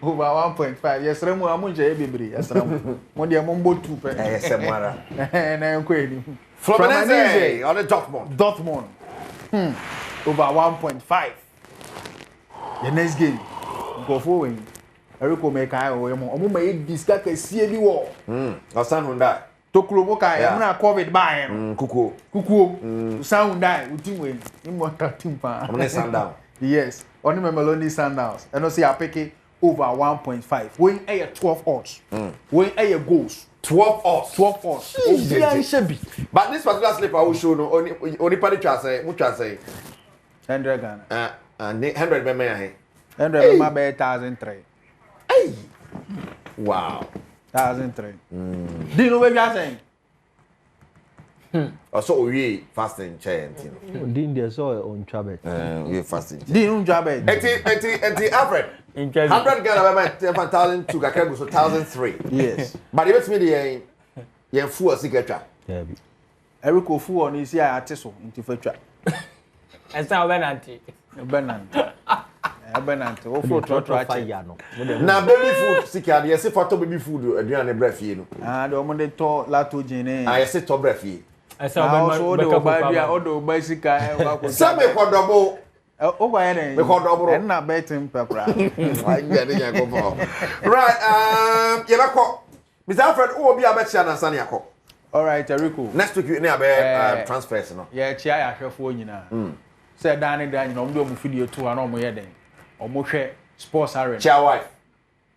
Over 1.5. Yes, Remo Amunja Ebibri. Yes, Remo. Monday Mumbo 2. Yes, Samara. And I'm quitting. Fluminense on the Dortmund. Over 1.5. The next game. Go forward. Eriko Meka Omo may discuss a CB war. Osan Hyundai. Tokuroboka, I'm not COVID by Kuku. Sound die with team immortal team. On Sundown. Yes, only Melody Sundowns. And I see I pick it over 1.5. Win a 12 odds. Win a goals. 12 odds. 12 odds. But this particular slip I will show no only party say, much say 100 Ghana. And 100 be me 100 be my 1,003. Hey. Wow. 1,003. Do you know what you are saying? Also we fasting chair Din there so on Chabet. We fasting. Do you know Chabet? Enti Alfred. 100 Ghana be 1,000 to Gakego so 1,003. Yes. But it me the yen full secretary. Yeah. Eriko fu on isi a atiso nti fatwa. Esa Benanti. Benanti. O fu trotro fire no. Na baby food secretary yes photo baby food aduane brafie no. Ah de omo de to lato gene. Ah yes to brafie. Esa Benanti. O de obadia o de obasika e wa ko. Sabe kodobo. O kwa ene. Me kodobo. En na betim pepra. Why get it go for. Right, yebako. Mr. Alfred, who will be a better than Sunny Ako? All right, Eriko. Next week, you need transfers, no? Yeah, Chia, I have for you now. Said Danny, Dan, no, do video too, and no more or more sports arena. Chia wife.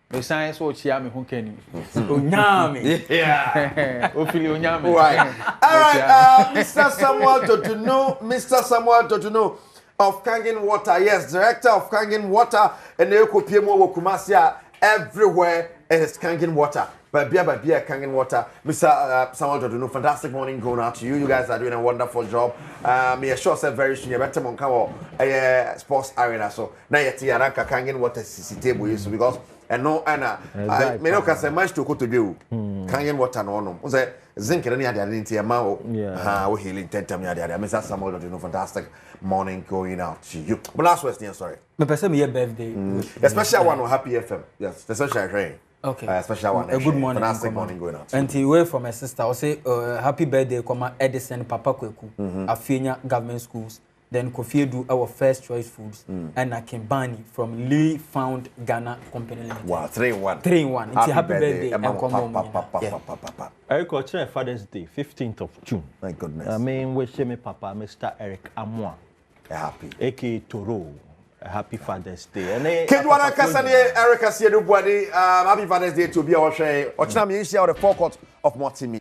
The science or Chia me who can Unyami. Yeah. Ophelia Unyami. Right. All right, Mr. Samuel Totuno of Kangen Water. Yes, director of Kangen Water, and they could pay more Kumasia everywhere, and it's Kangen Water. But beer Kangen Water. Mr. Samuel Totuno, fantastic morning going out to you. You guys are doing a wonderful job. Me sure say very soon you better monkawo sports arena. So now you see Aranka Kangen Water CC table because and no Anna me no can say much to go to do. Kangen Water no. Say zinc any other identity amount. We healing 10 time other. Mr. Samuel Totuno, fantastic morning going out to you. But last question, sorry. Me person me birthday. Especially one on Happy FM. Yes, the social train. Okay. Special one. A good morning. Fantastic morning going out. And he wait for my sister. I say happy birthday, comma Edison Papa Kweku. Afenia Government Schools. Then Kofi do our first choice foods. And Akimbani from Lee Found Ghana Company Limited. Wow, 3-1. 3-1. It's happy birthday. And come Eric Ochre Father's Day, 15th of June. My goodness. I mean, wish me Papa, Mr. Eric Amwa. Happy. A.K. Toro. Happy Father's Day. And Kedwana Kasani, Eric Asiedu Bwadi, happy Father's Day to be our share. Ochina Miensia, the forecourt of Mortimi.